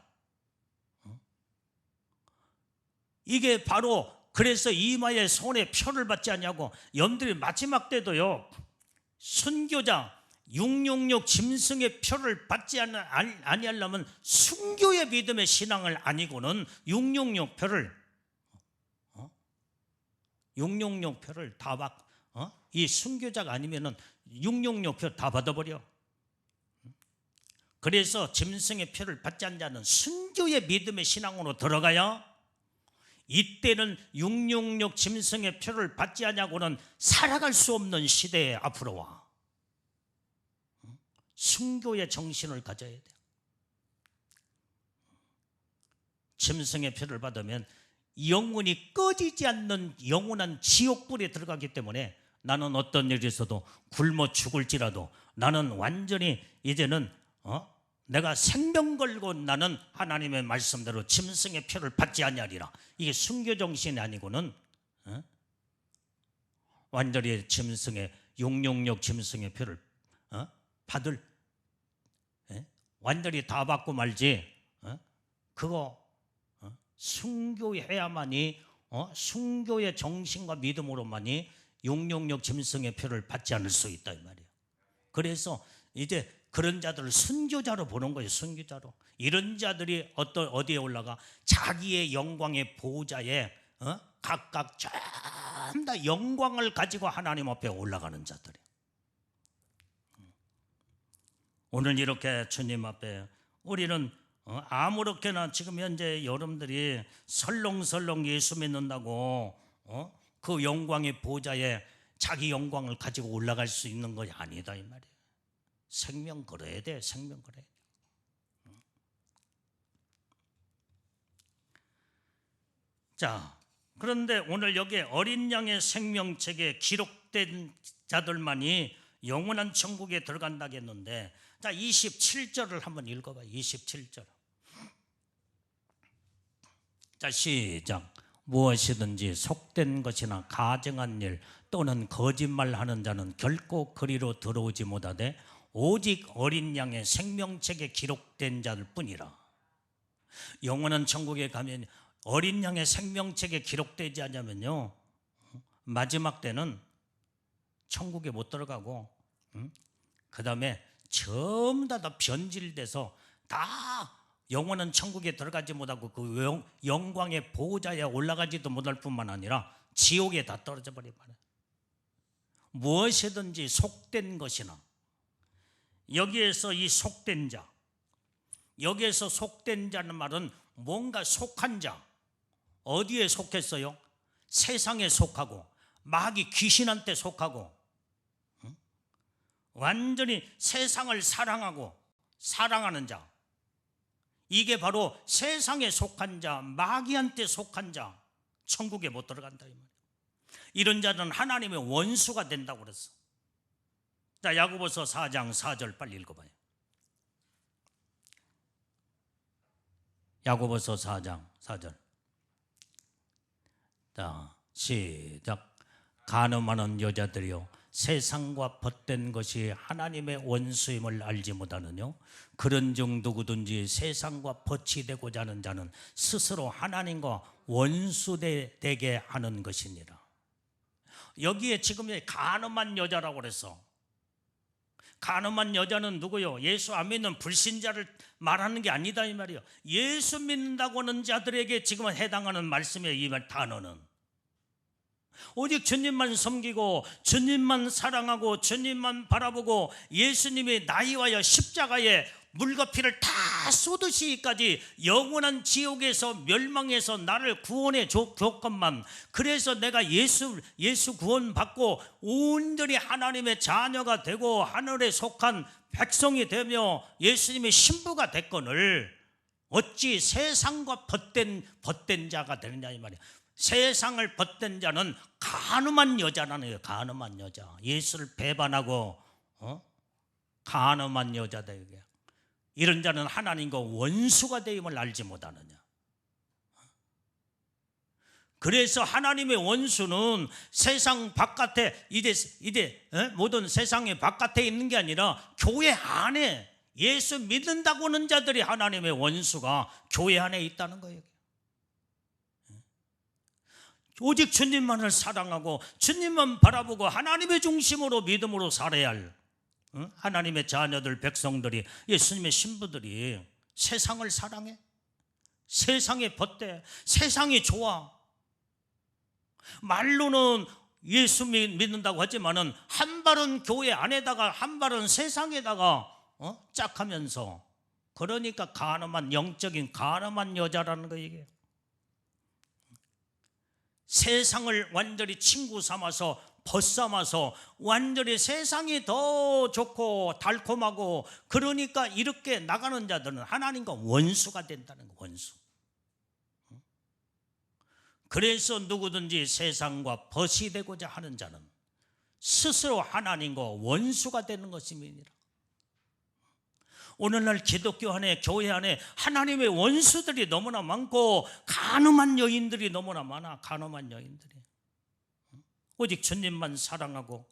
Speaker 1: 이게 바로 그래서 이마에 손에 표를 받지 않냐고 여러분들이 마지막 때도요 순교자 666 짐승의 표를 받지 아니하려면 순교의 믿음의 신앙을 아니고는 666 표를 다 이 순교자가 아니면은 666 표 다 받아버려. 그래서 짐승의 표를 받지 않는 자는 순교의 믿음의 신앙으로 들어가야 이때는 666 짐승의 표를 받지 않냐고는 살아갈 수 없는 시대에 앞으로 와. 순교의 정신을 가져야 돼. 짐승의 표를 받으면 영원히 꺼지지 않는 영원한 지옥불에 들어가기 때문에 나는 어떤 일이 있어도 굶어 죽을지라도 나는 완전히 이제는 내가 생명 걸고 나는 하나님의 말씀대로 짐승의 표를 받지 아니하리라. 이게 순교 정신이 아니고는 완전히 짐승의 666 짐승의 표를 받을 완전히 다 받고 말지 그거 순교해야만이 순교의 정신과 믿음으로만이 666 짐승의 표를 받지 않을 수 있다 이 말이에요. 그래서 이제 그런 자들을 순교자로 보는 거예요. 순교자로. 이런 자들이 어디에 올라가? 자기의 영광의 보호자에 각각 전부 다 영광을 가지고 하나님 앞에 올라가는 자들이에요. 오늘 이렇게 주님 앞에 우리는 아무렇게나 지금 현재 여러분들이 설렁설렁 예수 믿는다고 그 영광의 보좌에 자기 영광을 가지고 올라갈 수 있는 것이 아니다 이 말이에요. 생명 걸어야 돼. 생명 걸어야 돼. 자, 그런데 오늘 여기에 어린 양의 생명책에 기록된 자들만이 영원한 천국에 들어간다겠는데, 자 27절을 한번 읽어봐. 27절. 자 시작. 무엇이든지 속된 것이나 가증한 일 또는 거짓말하는 자는 결코 그리로 들어오지 못하되 오직 어린 양의 생명책에 기록된 자들 뿐이라. 영원한 천국에 가면 어린 양의 생명책에 기록되지 않으면요 마지막 때는 천국에 못 들어가고 그 다음에 전부 다 변질돼서 다 영원한 천국에 들어가지 못하고 그 영광의 보호자에 올라가지도 못할 뿐만 아니라 지옥에 다 떨어져 버리면 무엇이든지 속된 것이나, 여기에서 이 속된 자, 여기에서 속된 자는 말은 뭔가 속한 자. 어디에 속했어요? 세상에 속하고 마귀 귀신한테 속하고 완전히 세상을 사랑하고 사랑하는 자, 이게 바로 세상에 속한 자, 마귀한테 속한 자, 천국에 못 들어간다 이 말이에요. 이런 자는 하나님의 원수가 된다고 그랬어. 자, 야고보서 4장 4절 빨리 읽어봐요. 야고보서 4장 4절. 자, 시작. 간음하는 여자들이요, 세상과 벗된 것이 하나님의 원수임을 알지 못하느뇨. 그런즉 누구든지 세상과 벗이 되고자 하는 자는 스스로 하나님과 원수되게 하는 것이니라. 여기에 지금 간음한 여자라고 그랬어. 간음한 여자는 누구요? 예수 안 믿는 불신자를 말하는 게 아니다 이 말이에요. 예수 믿는다고 하는 자들에게 지금 해당하는 말씀이에요. 이 말 단어는 오직 주님만 섬기고 주님만 사랑하고 주님만 바라보고 예수님이 나이 와여 십자가에 물과 피를 다 쏟으시기까지 영원한 지옥에서 멸망해서 나를 구원해 줬건만, 그래서 내가 예수 구원 받고 온전히 하나님의 자녀가 되고 하늘에 속한 백성이 되며 예수님의 신부가 됐거늘 어찌 세상과 벗된 자가 되느냐 이 말이야. 세상을 벗된 자는 간음한 여자라는 거예요. 간음한 여자, 예수를 배반하고 간음한 여자다 이게. 이런 자는 하나님과 원수가 되임을 알지 못하느냐. 그래서 하나님의 원수는 세상 바깥에 모든 세상의 바깥에 있는 게 아니라 교회 안에, 예수 믿는다고 하는 자들이 하나님의 원수가 교회 안에 있다는 거예요. 오직 주님만을 사랑하고 주님만 바라보고 하나님의 중심으로 믿음으로 살아야 할 하나님의 자녀들, 백성들이, 예수님의 신부들이 세상을 사랑해? 세상에 벗대? 세상이 좋아? 말로는 예수 믿는다고 하지만은 한 발은 교회 안에다가 한 발은 세상에다가 짝 하면서, 그러니까 간음한, 영적인 간음한 여자라는 거 이게. 세상을 완전히 친구 삼아서 벗삼아서 완전히 세상이 더 좋고 달콤하고, 그러니까 이렇게 나가는 자들은 하나님과 원수가 된다는 거, 원수. 그래서 누구든지 세상과 벗이 되고자 하는 자는 스스로 하나님과 원수가 되는 것입니다. 오늘날 기독교 안에, 교회 안에 하나님의 원수들이 너무나 많고 간음한 여인들이 너무나 많아. 간음한 여인들이 오직 주님만 사랑하고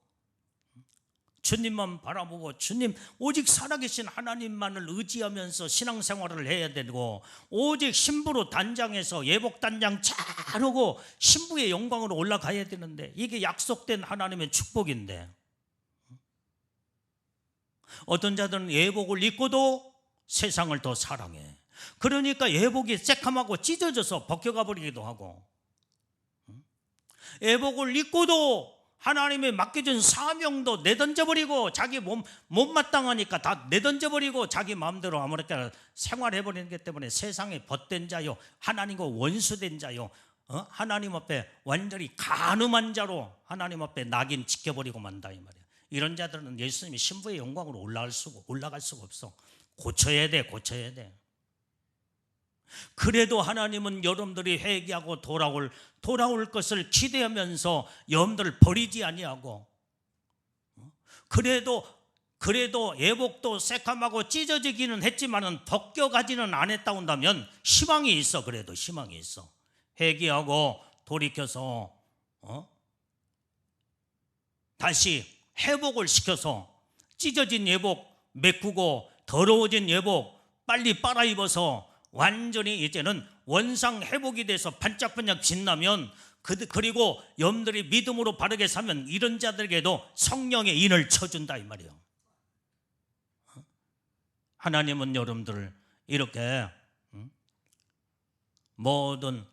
Speaker 1: 주님만 바라보고 주님, 오직 살아계신 하나님만을 의지하면서 신앙생활을 해야 되고, 오직 신부로 단장해서 예복 단장 잘하고 신부의 영광으로 올라가야 되는데, 이게 약속된 하나님의 축복인데, 어떤 자들은 예복을 입고도 세상을 더 사랑해. 그러니까 예복이 새카맣고 찢어져서 벗겨가 버리기도 하고, 예복을 입고도 하나님의 맡겨준 사명도 내던져버리고, 자기 못마땅하니까 다 내던져버리고 자기 마음대로 아무렇게나 생활해버리는 것 때문에 세상에 벗된 자요, 하나님과 원수된 자요, 하나님 앞에 완전히 간음한 자로 하나님 앞에 낙인 지켜버리고 만다 이 말이야. 이런 자들은 예수님이 신부의 영광으로 올라갈 수가 없어. 고쳐야 돼. 그래도 하나님은 여러분들이 회개하고 돌아올 것을 기대하면서 여러분들을 버리지 아니하고, 그래도 예복도 새카맣고 찢어지기는 했지만은 벗겨가지는 않았다 온다면 희망이 있어. 그래도 희망이 있어. 회개하고 돌이켜서 다시 회복을 시켜서 찢어진 예복 메꾸고 더러워진 예복 빨리 빨아 입어서 완전히 이제는 원상 회복이 돼서 반짝반짝 빛나면, 그리고 여러분들이 믿음으로 바르게 살면 이런 자들에게도 성령의 인을 쳐준다 이 말이에요. 하나님은 여러분들을 이렇게 모든,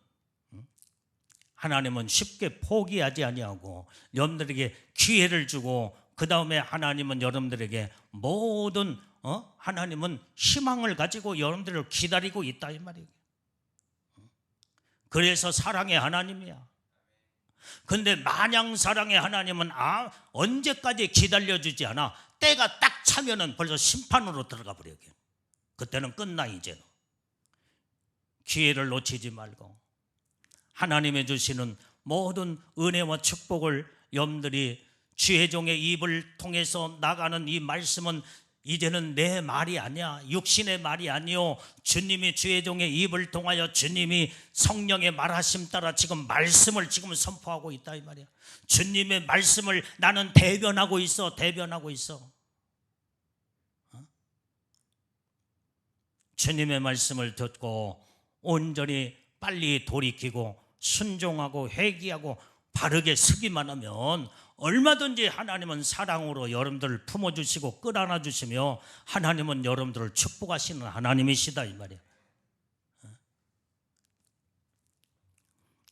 Speaker 1: 하나님은 쉽게 포기하지 아니하고 여러분들에게 기회를 주고, 그 다음에 하나님은 여러분들에게 모든 하나님은 희망을 가지고 여러분들을 기다리고 있다 이 말이에요. 그래서 사랑의 하나님이야. 근데 마냥 사랑의 하나님은 언제까지 기다려주지 않아. 때가 딱 차면은 벌써 심판으로 들어가 버려요. 그때는 끝나. 이제는 기회를 놓치지 말고 하나님의 주시는 모든 은혜와 축복을 여러분들이 주의 종의 입을 통해서 나가는 이 말씀은 이제는 내 말이 아니야. 육신의 말이 아니요, 주님이 주의 종의 입을 통하여 주님이 성령의 말하심 따라 지금 말씀을 지금 선포하고 있다 이 말이야. 주님의 말씀을 나는 대변하고 있어. 주님의 말씀을 듣고 온전히 빨리 돌이키고 순종하고 회개하고 바르게 서기만 하면 얼마든지 하나님은 사랑으로 여러분들을 품어주시고 끌어안아주시며 하나님은 여러분들을 축복하시는 하나님이시다 이 말이야.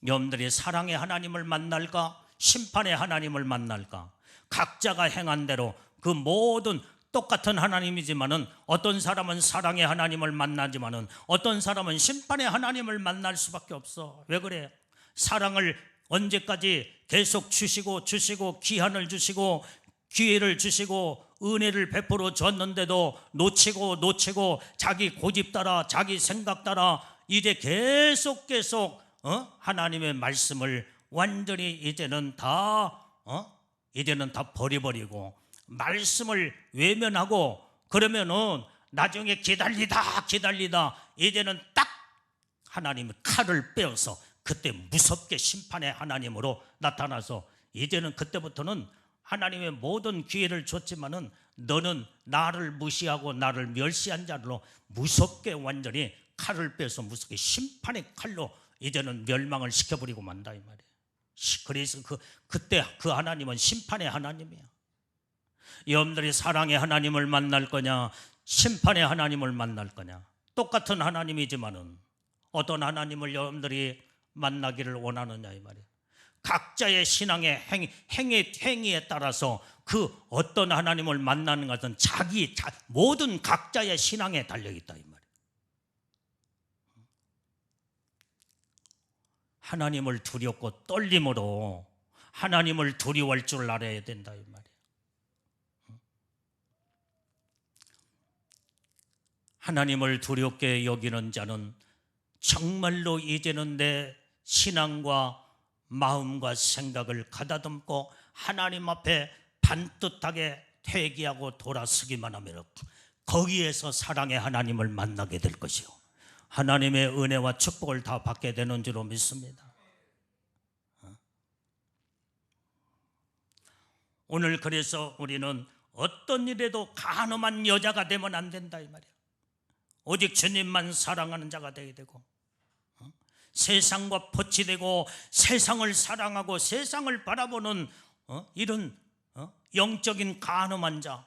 Speaker 1: 여러분들이 사랑의 하나님을 만날까 심판의 하나님을 만날까? 각자가 행한 대로 그 모든 똑같은 하나님이지만은 어떤 사람은 사랑의 하나님을 만나지만은 어떤 사람은 심판의 하나님을 만날 수밖에 없어. 왜 그래? 사랑을 언제까지 계속 주시고 기한을 주시고 기회를 주시고 은혜를 베풀어 줬는데도 놓치고 자기 고집 따라 자기 생각 따라 이제 계속 하나님의 말씀을 완전히 이제는 다 버려버리고 말씀을 외면하고 그러면은 나중에 기다리다 이제는 딱 하나님의 칼을 빼어서 그때 무섭게 심판의 하나님으로 나타나서 이제는 그때부터는 하나님의 모든 기회를 줬지만은 너는 나를 무시하고 나를 멸시한 자로 무섭게 완전히 칼을 빼서 무섭게 심판의 칼로 이제는 멸망을 시켜버리고 만다 이 말이에요. 그래서 그때 그 하나님은 심판의 하나님이야. 여러분들이 사랑의 하나님을 만날 거냐 심판의 하나님을 만날 거냐? 똑같은 하나님이지만은 어떤 하나님을 여러분들이 만나기를 원하느냐 이 말이에요. 각자의 신앙의 행위에 따라서 그 어떤 하나님을 만나는 것은 모든 각자의 신앙에 달려있다 이 말이에요. 하나님을 두렵고 떨림으로 하나님을 두려워할 줄 알아야 된다 이 말이에요. 하나님을 두렵게 여기는 자는 정말로 이제는 내 신앙과 마음과 생각을 가다듬고 하나님 앞에 반듯하게 회개하고 돌아서기만 하면 거기에서 사랑의 하나님을 만나게 될 것이요 하나님의 은혜와 축복을 다 받게 되는 줄로 믿습니다. 오늘 그래서 우리는 어떤 일에도 간음한 여자가 되면 안 된다 이 말이야. 오직 주님만 사랑하는 자가 되어야 되고 세상과 버치되고 세상을 사랑하고 세상을 바라보는 이런 영적인 간음한 자,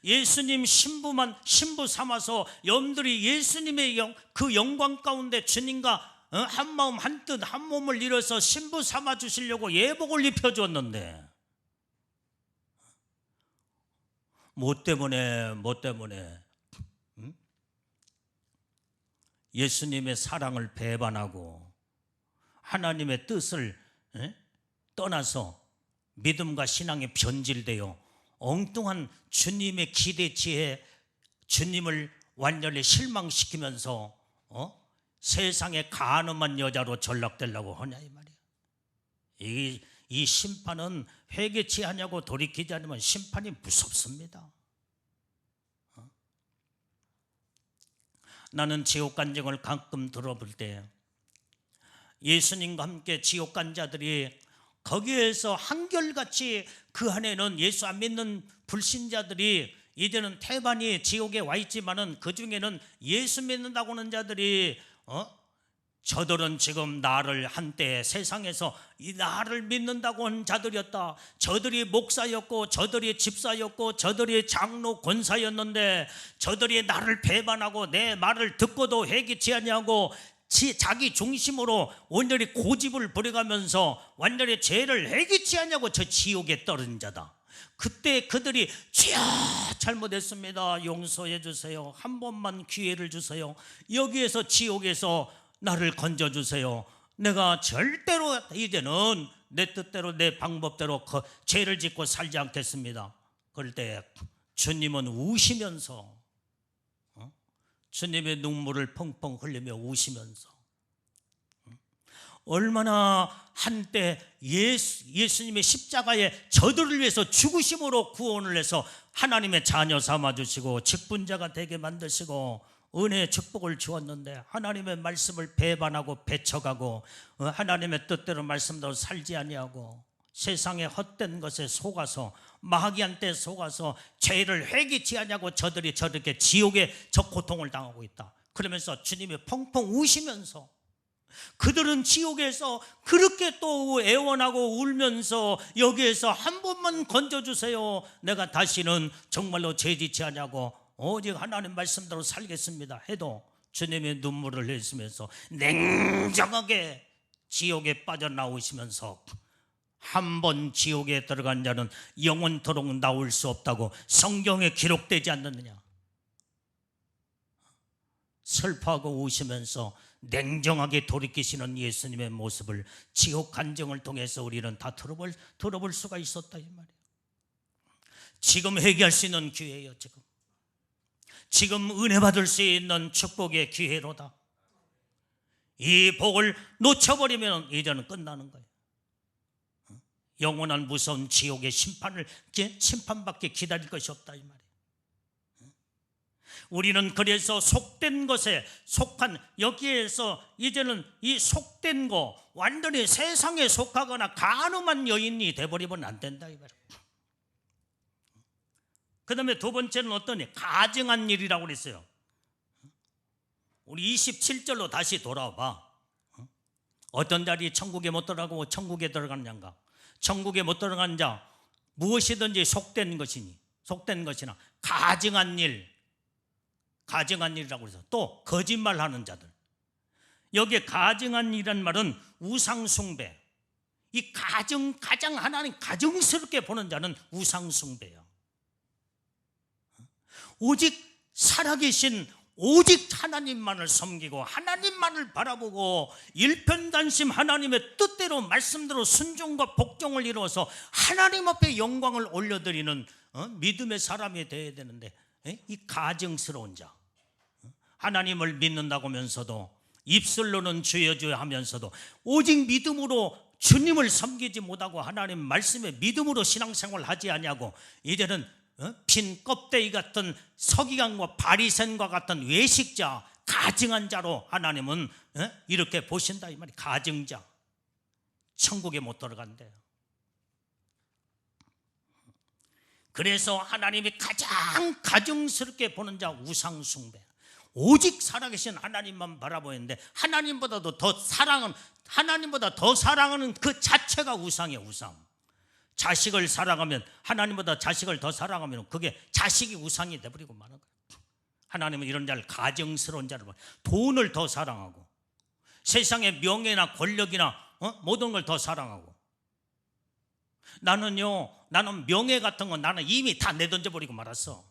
Speaker 1: 예수님 신부 삼아서 여러분들이 예수님의 그 영광 가운데 주님과 한 마음 한 뜻 한 몸을 이뤄서 신부 삼아 주시려고 예복을 입혀줬는데 뭐 때문에 예수님의 사랑을 배반하고 하나님의 뜻을 떠나서 믿음과 신앙에 변질되어 엉뚱한 주님의 기대치에 주님을 완전히 실망시키면서 세상의 간음한 여자로 전락되려고 하냐 이 말이야. 이 심판은 회개치 않냐고 돌이키지 않으면 심판이 무섭습니다. 나는 지옥 간증을 가끔 들어볼 때 예수님과 함께 지옥 간 자들이 거기에서 한결같이 그 안에는 예수 안 믿는 불신자들이 이제는 태반이 지옥에 와 있지만은 그 중에는 예수 믿는다고 하는 자들이 저들은 지금 나를 한때 세상에서 이 나를 믿는다고 하는 자들이었다. 저들이 목사였고 저들이 집사였고 저들이 장로 권사였는데 저들이 나를 배반하고 내 말을 듣고도 회개치 아니하고 자기 중심으로 온전히 고집을 부려가면서 완전히 죄를 회개치 않냐고 저 지옥에 떨어진 자다. 그때 그들이 주여 잘못했습니다. 용서해 주세요. 한 번만 기회를 주세요. 여기에서 지옥에서 나를 건져주세요. 내가 절대로 이제는 내 뜻대로 내 방법대로 죄를 짓고 살지 않겠습니다. 그럴 때 주님은 우시면서 주님의 눈물을 펑펑 흘리며 우시면서 얼마나 한때 예수님의 십자가에 저들을 위해서 죽으심으로 구원을 해서 하나님의 자녀 삼아주시고 직분자가 되게 만드시고 은혜의 축복을 주었는데 하나님의 말씀을 배반하고 배척하고 하나님의 뜻대로 말씀대로 살지 아니하고 세상의 헛된 것에 속아서 마귀한테 속아서 죄를 회개치 아니하고 저들이 저렇게 지옥에 저 고통을 당하고 있다. 그러면서 주님이 펑펑 우시면서 그들은 지옥에서 그렇게 또 애원하고 울면서 여기에서 한 번만 건져주세요. 내가 다시는 정말로 죄짓지 아니하고 오직 하나님 말씀대로 살겠습니다 해도 주님의 눈물을 흘리시면서 냉정하게 지옥에 빠져나오시면서 한 번 지옥에 들어간 자는 영원토록 나올 수 없다고 성경에 기록되지 않느냐. 슬퍼하고 우시면서 냉정하게 돌이키시는 예수님의 모습을 지옥 간증을 통해서 우리는 다 들어볼 수가 있었다 이 말이에요. 지금 회개할 수 있는 기회예요. 지금 은혜 받을 수 있는 축복의 기회로다. 이 복을 놓쳐버리면 이제는 끝나는 거예요. 영원한 무서운 지옥의 심판밖에 기다릴 것이 없다 이 말이에요. 우리는 그래서 속된 것에 속한 여기에서 이제는 이 속된 거 완전히 세상에 속하거나 간음한 여인이 돼버리면 안 된다 이 말이에요. 그 다음에 두 번째는 어떠니? 가증한 일이라고 그랬어요. 우리 27절로 다시 돌아와. 어떤 자리 천국에 못 들어가고 천국에 들어가느냐인가? 천국에 못 들어가는 자 무엇이든지 속된 것이나 가증한 일이라고 해서 또 거짓말하는 자들. 여기에 가증한 일이란 말은 우상숭배. 이 가장 하나님 가증스럽게 보는 자는 우상숭배야. 오직 살아계신 오직 하나님만을 섬기고 하나님만을 바라보고 일편단심 하나님의 뜻대로 말씀대로 순종과 복종을 이루어서 하나님 앞에 영광을 올려드리는 믿음의 사람이 되어야 되는데 이 가증스러운 자, 하나님을 믿는다고 하면서도 입술로는 주여 주여 하면서도 오직 믿음으로 주님을 섬기지 못하고 하나님 말씀에 믿음으로 신앙생활을 하지 아니하고 이제는 빈 껍데기 같은 서기관과 바리새인과 같은 외식자, 가증한 자로 하나님은 이렇게 보신다 이 말이. 가증자 천국에 못 들어간대요. 그래서 하나님이 가장 가증스럽게 보는 자 우상숭배. 오직 살아계신 하나님만 바라보는데 하나님보다 더 사랑하는 그 자체가 우상이에요. 우상. 자식을 사랑하면 하나님보다 자식을 더 사랑하면 그게 자식이 우상이 되어버리고 마는 거예요. 하나님은 이런 자를 가증스러운 자를 돈을 더 사랑하고 세상의 명예나 권력이나 모든 걸 더 사랑하고 나는 명예 같은 건 나는 이미 다 내던져버리고 말았어.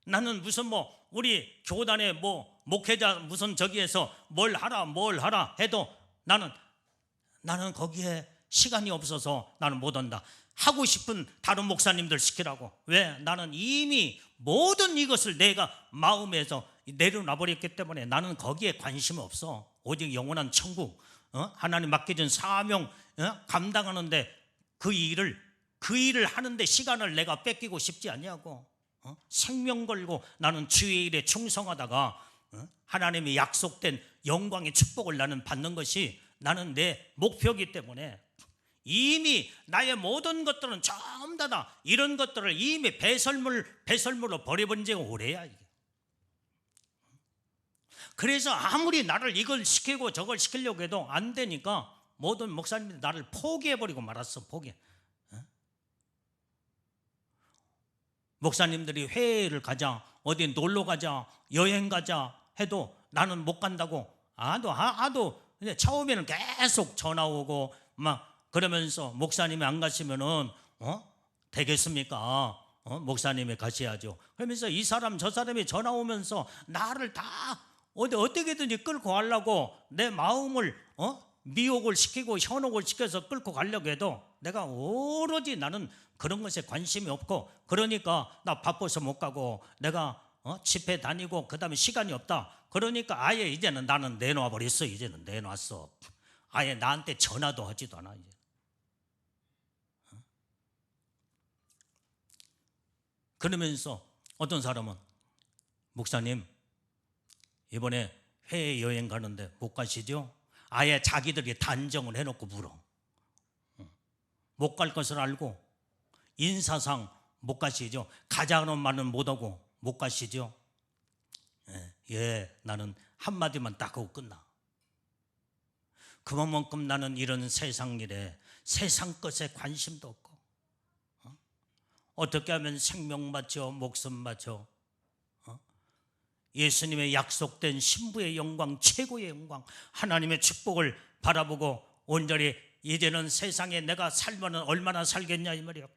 Speaker 1: 나는 무슨 우리 교단에 목회자 무슨 저기에서 뭘 하라 해도 나는 거기에 시간이 없어서 나는 못 온다. 하고 싶은 다른 목사님들 시키라고. 왜? 나는 이미 모든 이것을 내가 마음에서 내려놔 버렸기 때문에 나는 거기에 관심이 없어. 오직 영원한 천국, 하나님 맡겨준 사명 감당하는데 그 일을 하는데 시간을 내가 뺏기고 싶지 않냐고. 생명 걸고 나는 주의 일에 충성하다가 하나님의 약속된 영광의 축복을 나는 받는 것이 나는 내 목표이기 때문에 이미 나의 모든 것들은 전부 다 이런 것들을 이미 배설물로 버려본 지가 오래야. 이게. 그래서 아무리 나를 이걸 시키고 저걸 시키려고 해도 안 되니까 모든 목사님들이 나를 포기해버리고 말았어. 목사님들이 회의를 가자, 어디 놀러 가자, 여행 가자 해도 나는 못 간다고 하도 처음에는 계속 전화 오고 막 그러면서 목사님이 안 가시면은 되겠습니까? 목사님이 가셔야죠. 그러면서 이 사람 저 사람이 전화 오면서 나를 다 어떻게든지 끌고 가려고 내 마음을 미혹을 시키고 현혹을 시켜서 끌고 가려고 해도 내가 오로지 나는 그런 것에 관심이 없고, 그러니까 나 바빠서 못 가고 내가 집회 다니고 그다음에 시간이 없다. 그러니까 아예 이제는 나는 내놔 버렸어. 이제는 내놨어. 아예 나한테 전화도 하지도 않아 이제. 그러면서 어떤 사람은 목사님 이번에 해외 여행 가는데 못 가시죠? 아예 자기들이 단정을 해놓고 물어. 못 갈 것을 알고 인사상 못 가시죠? 가자는 말은 못하고 못 가시죠? 예, 나는 한마디만 딱 하고 끝나. 그만큼 나는 이런 세상 일에 세상 것에 관심도 없고, 어떻게 하면 생명 맞죠? 목숨 맞죠? 예수님의 약속된 신부의 영광, 최고의 영광, 하나님의 축복을 바라보고 온전히 이제는 세상에 내가 살면 얼마나 살겠냐 이 말이야.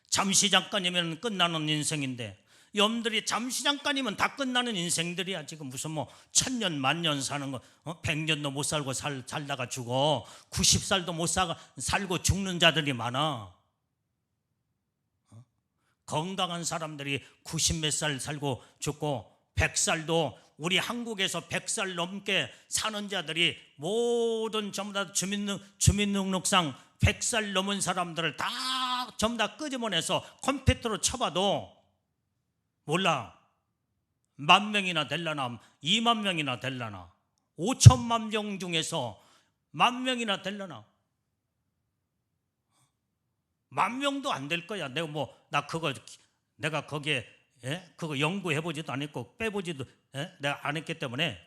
Speaker 1: 잠시 잠깐이면 끝나는 인생인데, 여러분들이 잠시 잠깐이면 다 끝나는 인생들이야. 지금 무슨 뭐 1000년 만년 사는 거, 100년도 못 살고 살다가 죽어. 90살도 못 살고 죽는 자들이 많아. 건강한 사람들이 90 몇 살 살고 죽고, 100살도 우리 한국에서 100살 넘게 사는 자들이 모든 전부 다 주민등록상 100살 넘은 사람들을 다 전부 다 끄집어내서 컴퓨터로 쳐봐도 몰라. 10,000명이나 될라나 20,000명이나 될라나 5천만 명 중에서 10,000명이나 될라나 10,000명도 안 될 거야. 내가 거기에 그거 연구해보지도 않았고 빼보지도 내가 안 했기 때문에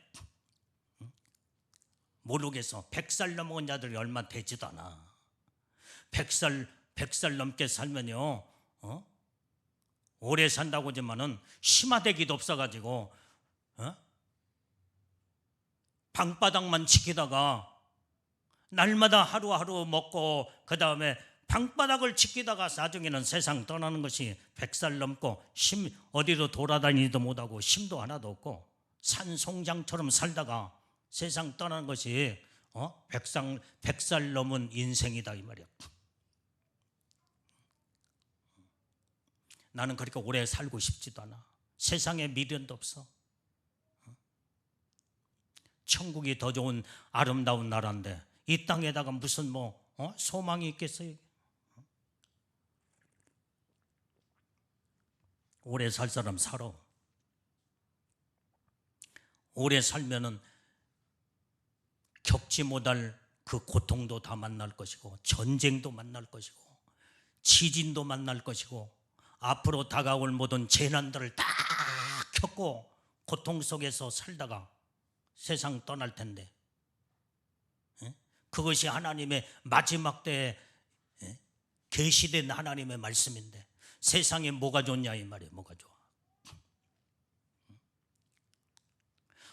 Speaker 1: 모르겠어. 100살 넘은 자들이 얼마 되지도 않아. 100살 넘게 살면요, 오래 산다고 하지만은 심화대기도 없어가지고 방바닥만 지키다가 날마다 하루하루 먹고 그 다음에 방바닥을 지키다가 나중에는 세상 떠나는 것이 100살 넘고 어디로 돌아다니지도 못하고 힘도 하나도 없고 산송장처럼 살다가 세상 떠나는 것이 100살 넘은 인생이다 이 말이야. 나는 그렇게 오래 살고 싶지도 않아. 세상에 미련도 없어. 천국이 더 좋은 아름다운 나라인데 이 땅에다가 무슨 소망이 있겠어요? 오래 살 사람 살아. 오래 살면은 겪지 못할 그 고통도 다 만날 것이고, 전쟁도 만날 것이고, 지진도 만날 것이고, 앞으로 다가올 모든 재난들을 다 겪고 고통 속에서 살다가 세상 떠날 텐데, 그것이 하나님의 마지막 때에 계시된 하나님의 말씀인데 세상에 뭐가 좋냐 이 말이에요. 뭐가 좋아?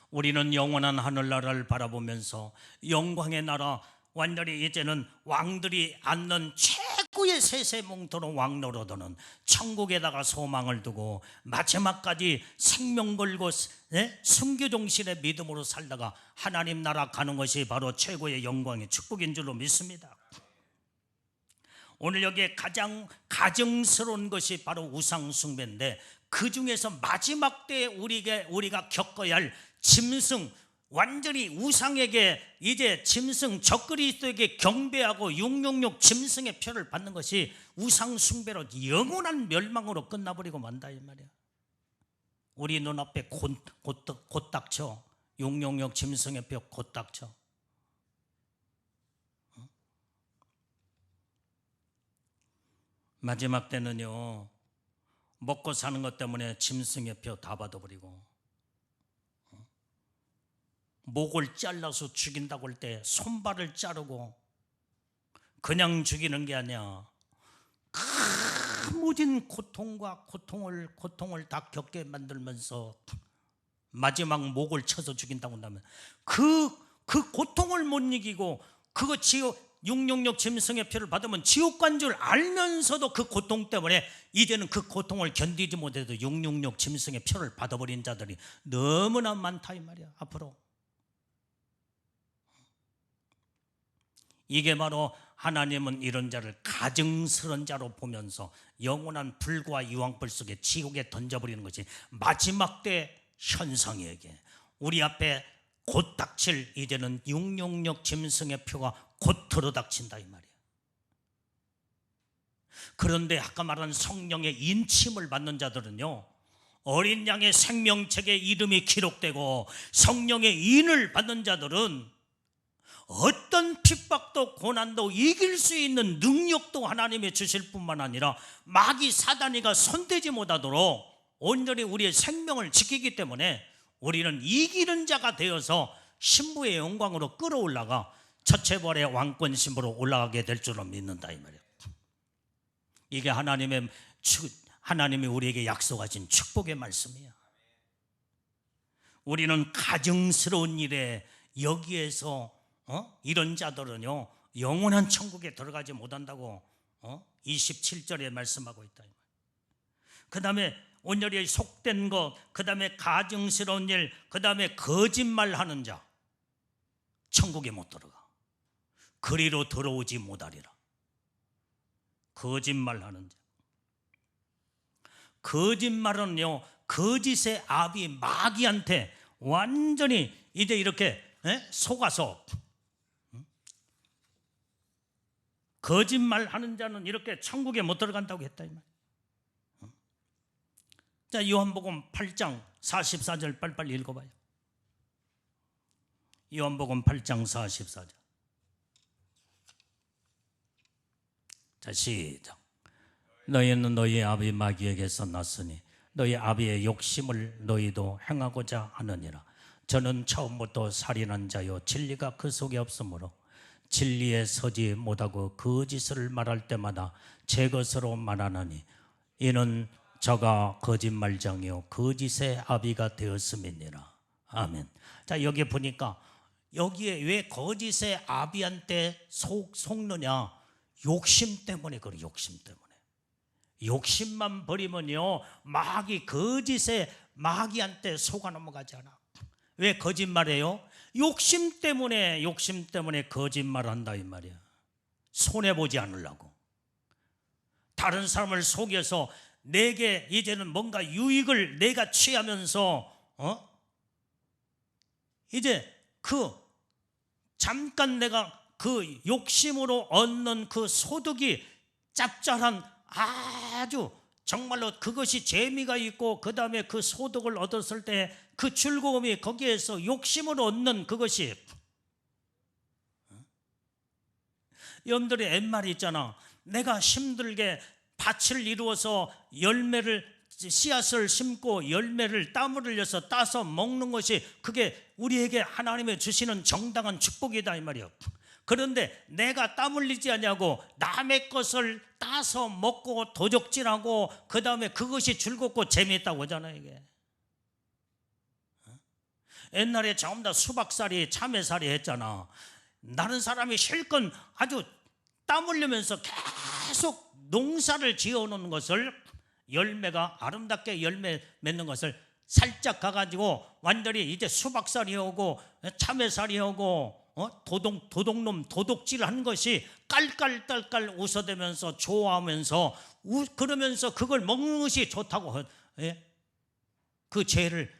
Speaker 1: 우리는 영원한 하늘나라를 바라보면서 영광의 나라, 완전히 이제는 왕들이 앉는 최고의 세세몽토로 왕노릇하는 천국에다가 소망을 두고 마지막까지 생명 걸고 순교종신의 믿음으로 살다가 하나님 나라 가는 것이 바로 최고의 영광의 축복인 줄로 믿습니다. 오늘 여기에 가장 가증스러운 것이 바로 우상 숭배인데, 그 중에서 마지막 때에 우리가 겪어야 할 짐승, 완전히 우상에게 이제 짐승 적그리스도에게 경배하고 666 짐승의 표를 받는 것이 우상 숭배로 영원한 멸망으로 끝나버리고 만다 이 말이야. 우리 눈앞에 곧 닥쳐. 666 짐승의 표 곧 닥쳐. 마지막 때는요, 먹고 사는 것 때문에 짐승의 표 다 받아버리고, 목을 잘라서 죽인다고 할 때 손발을 자르고, 그냥 죽이는 게 아니야. 무진 고통과 고통을 다 겪게 만들면서 마지막 목을 쳐서 죽인다고 한다면 그 고통을 못 이기고 그거 666 짐승의 표를 받으면 지옥 간 줄 알면서도 그 고통 때문에 이제는 그 고통을 견디지 못해도 666 짐승의 표를 받아버린 자들이 너무나 많다 이 말이야. 앞으로 이게 바로 하나님은 이런 자를 가증스러운 자로 보면서 영원한 불과 유황불 속에 지옥에 던져버리는 것이 마지막 때 현상이에요. 우리 앞에 곧 닥칠 이제는 666 짐승의 표가 곧 들어닥친다 이 말이에요. 그런데 아까 말한 성령의 인침을 받는 자들은요, 어린 양의 생명책에 이름이 기록되고 성령의 인을 받는 자들은 어떤 핍박도 고난도 이길 수 있는 능력도 하나님이 주실 뿐만 아니라 마귀 사단이가 손대지 못하도록 온전히 우리의 생명을 지키기 때문에 우리는 이기는 자가 되어서 신부의 영광으로 끌어올라가 첫체벌의 왕권 신부로 올라가게 될 줄로 믿는다 이 말이에요. 이게 하나님이 우리에게 약속하신 축복의 말씀이야. 우리는 가증스러운 일에 여기에서 이런 자들은요 영원한 천국에 들어가지 못한다고 27절에 말씀하고 있다. 그 다음에 온전히 속된 것, 그 다음에 가증스러운 일, 그 다음에 거짓말하는 자 천국에 못 들어가. 그리로 들어오지 못하리라. 거짓말하는 자. 거짓말은요 거짓의 아비 마귀한테 완전히 이제 이렇게 속아서 거짓말하는 자는 이렇게 천국에 못 들어간다고 했다 이 말. 자, 요한복음 8장 44절 빨리빨리 읽어봐요. 요한복음 8장 44절. 자, 시작. 너희는 너희 아비 마귀에게서 났으니 너희 아비의 욕심을 너희도 행하고자 하느니라. 저는 처음부터 살인한 자요 진리가 그 속에 없으므로 진리에 서지 못하고 거짓을 말할 때마다 제 것으로 말하느니 이는 저가 거짓말장이요 거짓의 아비가 되었음이니라. 아멘. 자, 여기 보니까 여기에 왜 거짓의 아비한테 속느냐? 욕심 때문에 그래. 욕심 때문에. 욕심만 버리면요 마귀 거짓의 마귀한테 속아 넘어가지 않아. 왜 거짓말해요? 욕심 때문에 거짓말한다 이 말이야. 손해보지 않으려고. 다른 사람을 속여서 내게 이제는 뭔가 유익을 내가 취하면서 이제 잠깐 내가 그 욕심으로 얻는 그 소득이 짭짤한 아주 정말로 그것이 재미가 있고 그 다음에 그 소득을 얻었을 때 그 즐거움이 거기에서 욕심으로 얻는 그것이 여러분들이 옛말에 있잖아. 내가 힘들게 밭을 이루어서 씨앗을 심고 열매를 땀을 흘려서 따서 먹는 것이 그게 우리에게 하나님의 주시는 정당한 축복이다 이 말이에요. 그런데 내가 땀 흘리지 않냐고 남의 것을 따서 먹고 도적질하고 그 다음에 그것이 즐겁고 재미있다고 하잖아요. 이게 옛날에 전부 다 수박살이 참외살이 했잖아. 다른 사람이 실컷 아주 땀 흘리면서 계속 농사를 지어놓는 것을 열매가 아름답게 열매 맺는 것을 살짝 가가지고 완전히 이제 수박살이 오고 참외살이 오고 도둑놈 도둑질 한 것이 깔깔깔깔 웃어대면서 좋아하면서 그러면서 그걸 먹는 것이 좋다고 그 죄를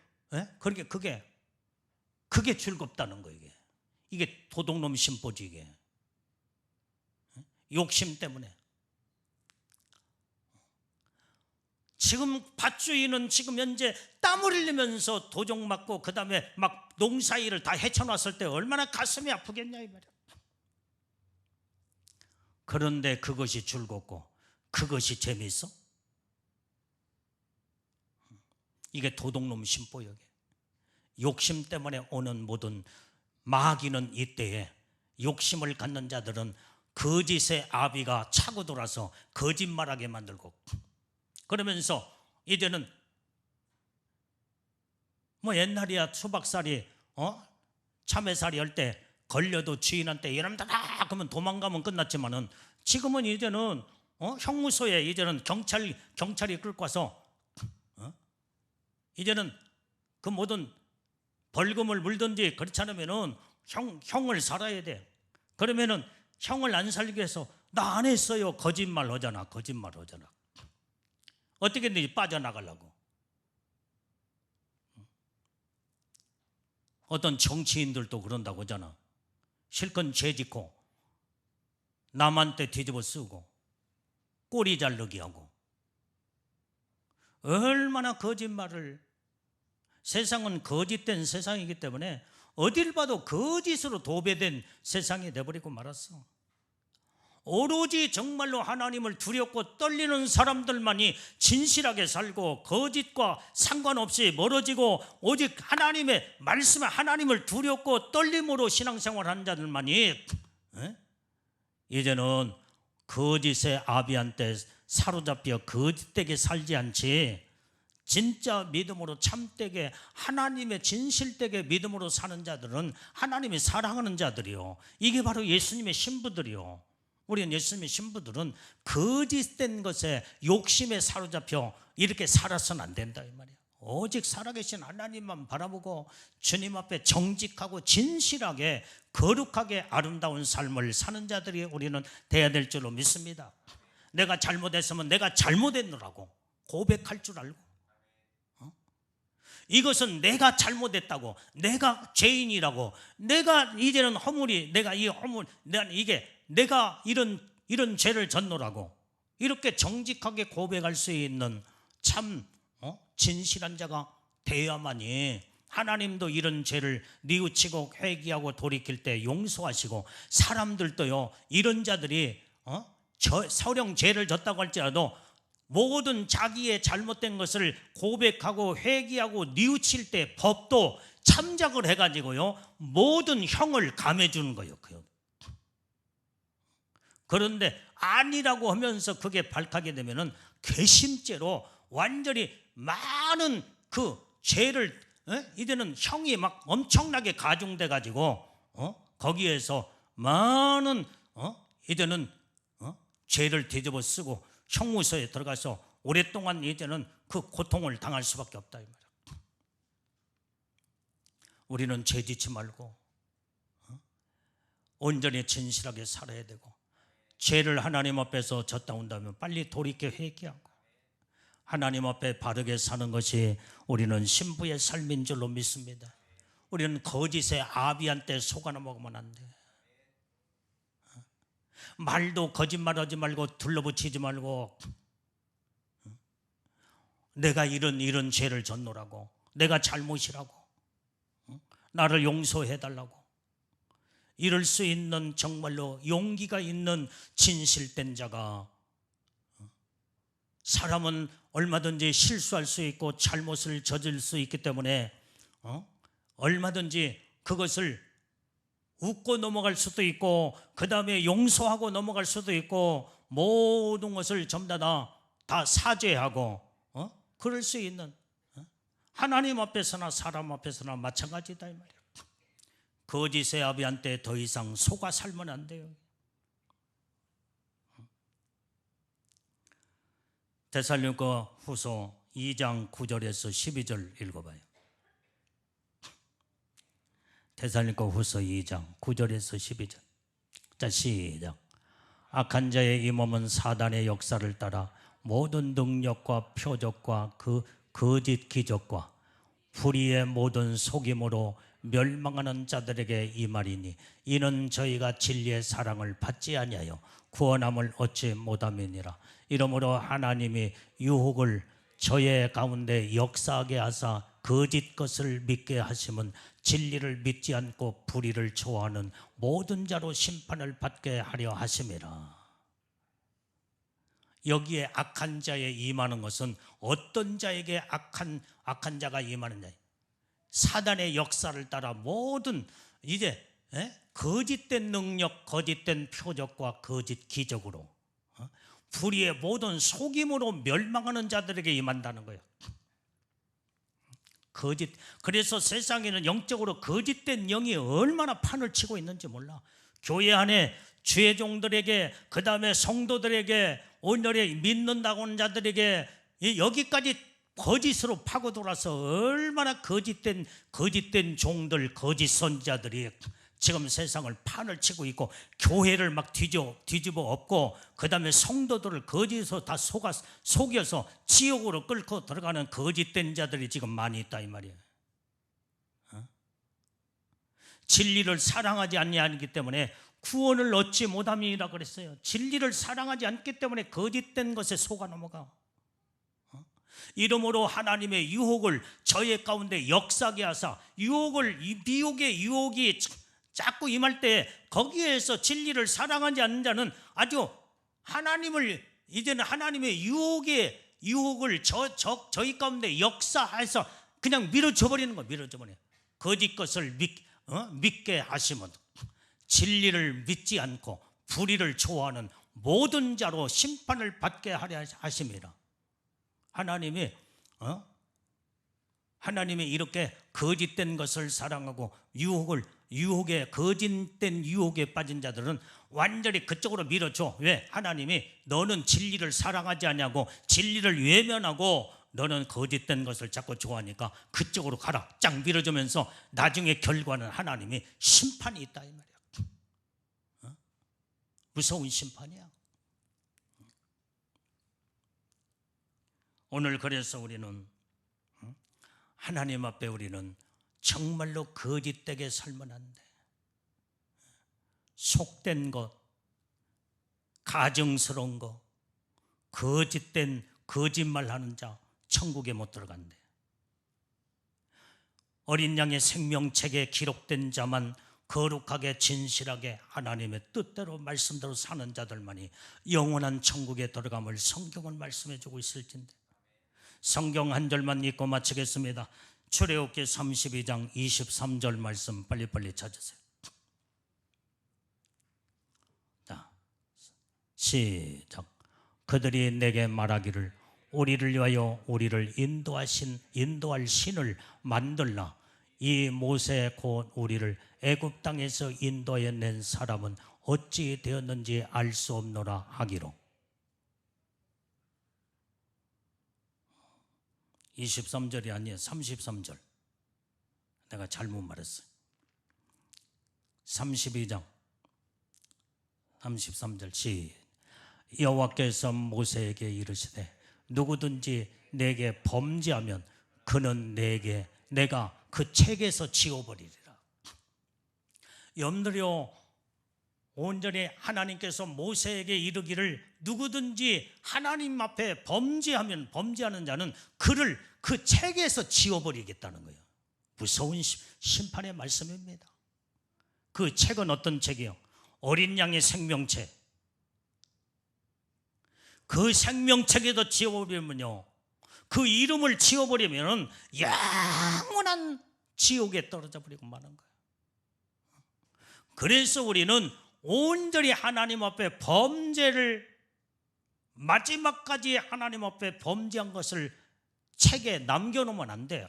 Speaker 1: 그렇게 그게 즐겁다는 거예요. 이게 도둑놈 심보지. 이게 욕심 때문에. 지금 밭주인은 지금 현재 땀을 흘리면서 도적 맞고 그 다음에 막 농사일을 다 헤쳐놨을 때 얼마나 가슴이 아프겠냐 이 말이야. 그런데 그것이 즐겁고 그것이 재미있어? 이게 도둑놈 심보여. 욕심 때문에 오는 모든 마귀는 이때에 욕심을 갖는 자들은 거짓의 아비가 차고 돌아서 거짓말하게 만들고 그러면서 이제는 뭐 옛날이야 수박살이 참외살이 할 때 걸려도 주인한테 이러면 다 그러면 도망가면 끝났지만은 지금은 이제는 형무소에 이제는 경찰이 끌고 와서 이제는 그 모든 벌금을 물든지 그렇지 않으면은 형을 살아야 돼. 그러면은 형을 안 살리기 위해서 나 안 했어요. 거짓말 하잖아. 거짓말 하잖아. 어떻게든지 빠져나가려고. 어떤 정치인들도 그런다고 하잖아. 실컷 죄 짓고 남한테 뒤집어 쓰고 꼬리 자르기 하고. 얼마나 거짓말을. 세상은 거짓된 세상이기 때문에 어딜 봐도 거짓으로 도배된 세상이 돼버리고 말았어. 오로지 정말로 하나님을 두렵고 떨리는 사람들만이 진실하게 살고 거짓과 상관없이 멀어지고 오직 하나님의 말씀에 하나님을 두렵고 떨림으로 신앙생활하는 자들만이 이제는 거짓의 아비한테 사로잡혀 거짓되게 살지 않지, 진짜 믿음으로 참되게 하나님의 진실되게 믿음으로 사는 자들은 하나님이 사랑하는 자들이요, 이게 바로 예수님의 신부들이요. 우리는 예수님의 신부들은 거짓된 것에 욕심에 사로잡혀 이렇게 살아서는 안 된다 이 말이야. 오직 살아계신 하나님만 바라보고 주님 앞에 정직하고 진실하게 거룩하게 아름다운 삶을 사는 자들이 우리는 돼야 될 줄로 믿습니다. 내가 잘못했으면 내가 잘못했노라고 고백할 줄 알고, 이것은 내가 잘못했다고, 내가 죄인이라고, 내가 이제는 허물이, 내가 이 허물, 내가 이런 죄를 졌노라고 이렇게 정직하게 고백할 수 있는 참 진실한 자가 되어야만이 하나님도 이런 죄를 뉘우치고 회개하고 돌이킬 때 용서하시고, 사람들도요 이런 자들이 서령 죄를 졌다고 할지라도 모든 자기의 잘못된 것을 고백하고 회개하고 뉘우칠 때 법도 참작을 해가지고요 모든 형을 감해주는 거예요. 그런데 아니라고 하면서 그게 발하게 되면은 괘씸죄로 완전히 많은 그 죄를 이제는 형이 막 엄청나게 가중돼 가지고 거기에서 많은 이제는 죄를 뒤집어 쓰고 형무소에 들어가서 오랫동안 이제는 그 고통을 당할 수밖에 없다 이 말이야. 우리는 죄 짓지 말고 온전히 진실하게 살아야 되고, 죄를 하나님 앞에서 졌다 온다면 빨리 돌이켜 회개하고 하나님 앞에 바르게 사는 것이 우리는 신부의 삶인 줄로 믿습니다. 우리는 거짓의 아비한테 속아 넘어가면 안 돼. 말도 거짓말하지 말고 둘러붙이지 말고 내가 이런 죄를 졌노라고, 내가 잘못이라고, 나를 용서해달라고 이럴 수 있는 정말로 용기가 있는 진실된 자가, 사람은 얼마든지 실수할 수 있고 잘못을 저질 수 있기 때문에 얼마든지 그것을 웃고 넘어갈 수도 있고 그 다음에 용서하고 넘어갈 수도 있고 모든 것을 전부 다 사죄하고 그럴 수 있는, 하나님 앞에서나 사람 앞에서나 마찬가지다 이 말이야. 거짓의 아비한테 더 이상 속아 살면 안 돼요. 데살로니가 후서 2장 9절에서 12절 읽어봐요. 데살로니가 후서 2장 9절에서 12절. 자, 시작. 악한 자의 이 몸은 사단의 역사를 따라 모든 능력과 표적과 그 거짓 기적과 불의의 모든 속임으로 멸망하는 자들에게 이 말이니, 이는 저희가 진리의 사랑을 받지 아니하여 구원함을 얻지 못함이니라. 이러므로 하나님이 유혹을 저의 가운데 역사하게 하사 거짓 것을 믿게 하심은 진리를 믿지 않고 불의를 좋아하는 모든 자로 심판을 받게 하려 하심이라. 여기에 악한 자에 임하는 것은 어떤 자에게 악한 자가 임하느냐, 사단의 역사를 따라 모든 이제 거짓된 능력, 거짓된 표적과 거짓 기적으로 불의의 모든 속임으로 멸망하는 자들에게 임한다는 거예요. 거짓. 그래서 세상에는 영적으로 거짓된 영이 얼마나 판을 치고 있는지 몰라. 교회 안에 주의 종들에게, 그 다음에 성도들에게, 오늘의 믿는다고 하는 자들에게 여기까지 거짓으로 파고들어서 얼마나 거짓된 종들, 거짓 선자들이 지금 세상을 판을 치고 있고 교회를 막 뒤집어 엎고 그 다음에 성도들을 거짓으로 다 속여서 지옥으로 끌고 들어가는 거짓된 자들이 지금 많이 있다 이 말이에요. 진리를 사랑하지 아니하기 때문에 구원을 얻지 못함이라 그랬어요. 진리를 사랑하지 않기 때문에 거짓된 것에 속아 넘어가. 이러므로 하나님의 유혹을 저의 가운데 역사하게 하사 미혹의 유혹이 자꾸 임할 때 거기에서 진리를 사랑하지 않는 자는 아주 이제는 하나님의 유혹을 저희 가운데 역사해서 그냥 밀어줘 버리는 거예요. 밀어줘 버려요. 거짓 것을 믿게 하시면 진리를 믿지 않고 불의를 좋아하는 모든 자로 심판을 받게 하려 하심이라. 하나님이 이렇게 거짓된 것을 사랑하고 거짓된 유혹에 빠진 자들은 완전히 그쪽으로 밀어줘. 왜? 하나님이 너는 진리를 사랑하지 않냐고 진리를 외면하고 너는 거짓된 것을 자꾸 좋아하니까 그쪽으로 가라 쫙 밀어주면서 나중에 결과는 하나님이 심판이 있다 이 말이야. 무서운 심판이야. 오늘 그래서 우리는 하나님 앞에 우리는 정말로 거짓되게 살면 안 돼. 속된 것, 가증스러운 것, 거짓된 거짓말하는 자 천국에 못 들어간대. 어린 양의 생명책에 기록된 자만 거룩하게 진실하게 하나님의 뜻대로 말씀대로 사는 자들만이 영원한 천국에 들어감을 성경은 말씀해 주고 있을 텐데 성경 한 절만 읽고 마치겠습니다. 출애굽기 32장 23절 말씀 빨리빨리 찾으세요. 자, 시작. 그들이 내게 말하기를 우리를 위하여 우리를 인도할 신을 만들라. 이 모세 곧 우리를 애굽 땅에서 인도해 낸 사람은 어찌 되었는지 알 수 없노라 하기로. 23절이 아니에요. 33절. 내가 잘못 말했어요. 32장 33절 시작. 여호와께서 모세에게 이르시되 누구든지 내게 범죄하면 그는 내가 그 책에서 지워버리리라. 염려요 온전히 하나님께서 모세에게 이르기를 누구든지 하나님 앞에 범죄하는 자는 그를 그 책에서 지워버리겠다는 거예요. 무서운 심판의 말씀입니다. 그 책은 어떤 책이요? 어린 양의 생명책. 그 생명책에서 지워버리면요, 그 이름을 지워버리면 영원한 지옥에 떨어져 버리고 마는 거예요. 그래서 우리는 온전히 하나님 앞에 마지막까지 하나님 앞에 범죄한 것을 책에 남겨놓으면 안 돼요.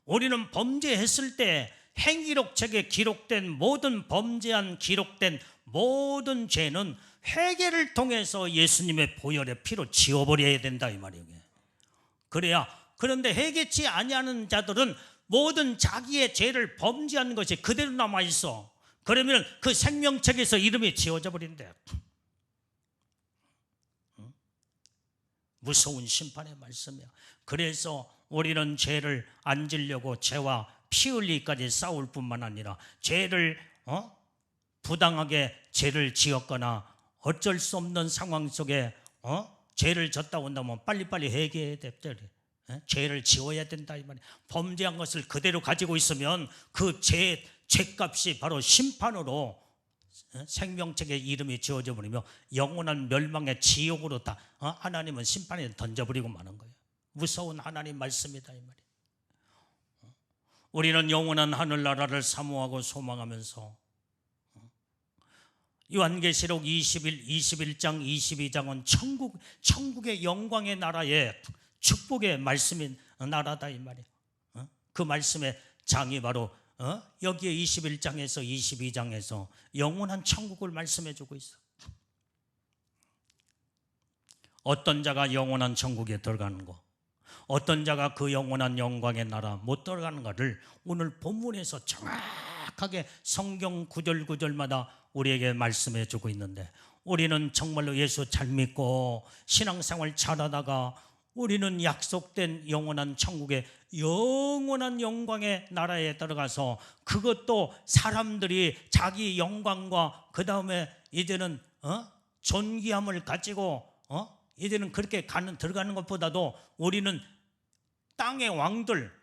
Speaker 1: 우리는 범죄했을 때 행기록책에 기록된 모든 기록된 모든 죄는 회개를 통해서 예수님의 보혈의 피로 지워버려야 된다 이 말이에요. 그런데 회개치 아니하는 자들은 모든 자기의 죄를 범죄한 것이 그대로 남아있어. 그러면 그 생명책에서 이름이 지워져 버린대. 무서운 심판의 말씀이야. 그래서 우리는 죄를 안 지려고 죄와 피 흘리기까지 싸울 뿐만 아니라 죄를 부당하게 죄를 지었거나 어쩔 수 없는 상황 속에 죄를 졌다 온다면 빨리빨리 회개해야 돼. 죄를 지워야 된다 이 말이야. 범죄한 것을 그대로 가지고 있으면 그 죄값이 바로 심판으로 생명책에 이름이 지워져 버리며 영원한 멸망의 지옥으로 다 하나님은 심판에 던져버리고 마는 거예요. 무서운 하나님 말씀이다 이 말이에요. 우리는 영원한 하늘나라를 사모하고 소망하면서 요한계시록 21장 22장은 천국의 영광의 나라의 축복의 말씀인 나라다 이 말이에요. 그 말씀의 장이 바로 여기에 21장에서 22장에서 영원한 천국을 말씀해 주고 있어. 어떤 자가 영원한 천국에 들어가는 거, 어떤 자가 그 영원한 영광의 나라 못 들어가는 것을 오늘 본문에서 정확하게 정확하게 성경 구절마다 우리에게 말씀해 주고 있는데, 우리는 정말로 예수 잘 믿고 신앙생활 잘하다가 우리는 약속된 영원한 천국의 영원한 영광의 나라에 들어가서, 그것도 사람들이 자기 영광과 그 다음에 이제는 존귀함을 가지고 이제는 그렇게 들어가는 것보다도 우리는 땅의 왕들,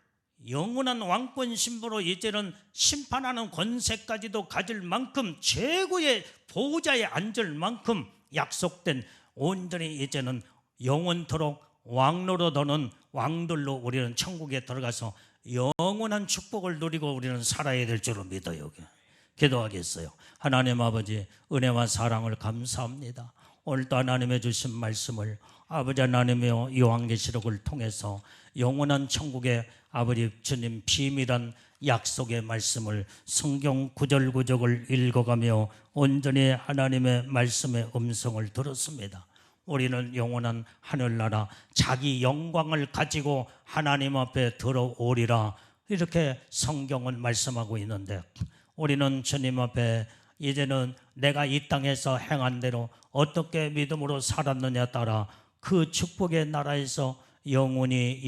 Speaker 1: 영원한 왕권 신부로 이제는 심판하는 권세까지도 가질 만큼, 최고의 보호자에 앉을 만큼 약속된, 온전히 이제는 영원토록 왕노릇하는 왕들로 우리는 천국에 들어가서 영원한 축복을 누리고 우리는 살아야 될 줄로 믿어요. 기도하겠어요. 하나님 아버지, 은혜와 사랑을 감사합니다. 오늘도 하나님의 주신 말씀을 아버지 하나님의 요한계시록을 통해서 영원한 천국의 아버지 주님 비밀한 약속의 말씀을 성경 구절구절을 읽어가며 온전히 하나님의 말씀의 음성을 들었습니다. 우리는 영원한 하늘나라 자기 영광을 가지고 하나님 앞에 들어오리라, 이렇게 성경은 말씀하고 있는데, 우리는 주님 앞에 이제는 내가 이 땅에서 행한 대로 어떻게 믿음으로 살았느냐에 따라 그 축복의 나라에서 영원히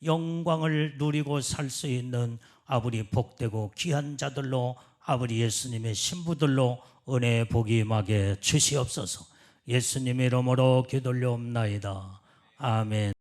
Speaker 1: 영광을 누리고 살 수 있는 아버지 복되고 귀한 자들로, 아버지 예수님의 신부들로 은혜의 복이 임하게 주시옵소서. 예수님의 이름으로 기도올려옵나이다. 아멘.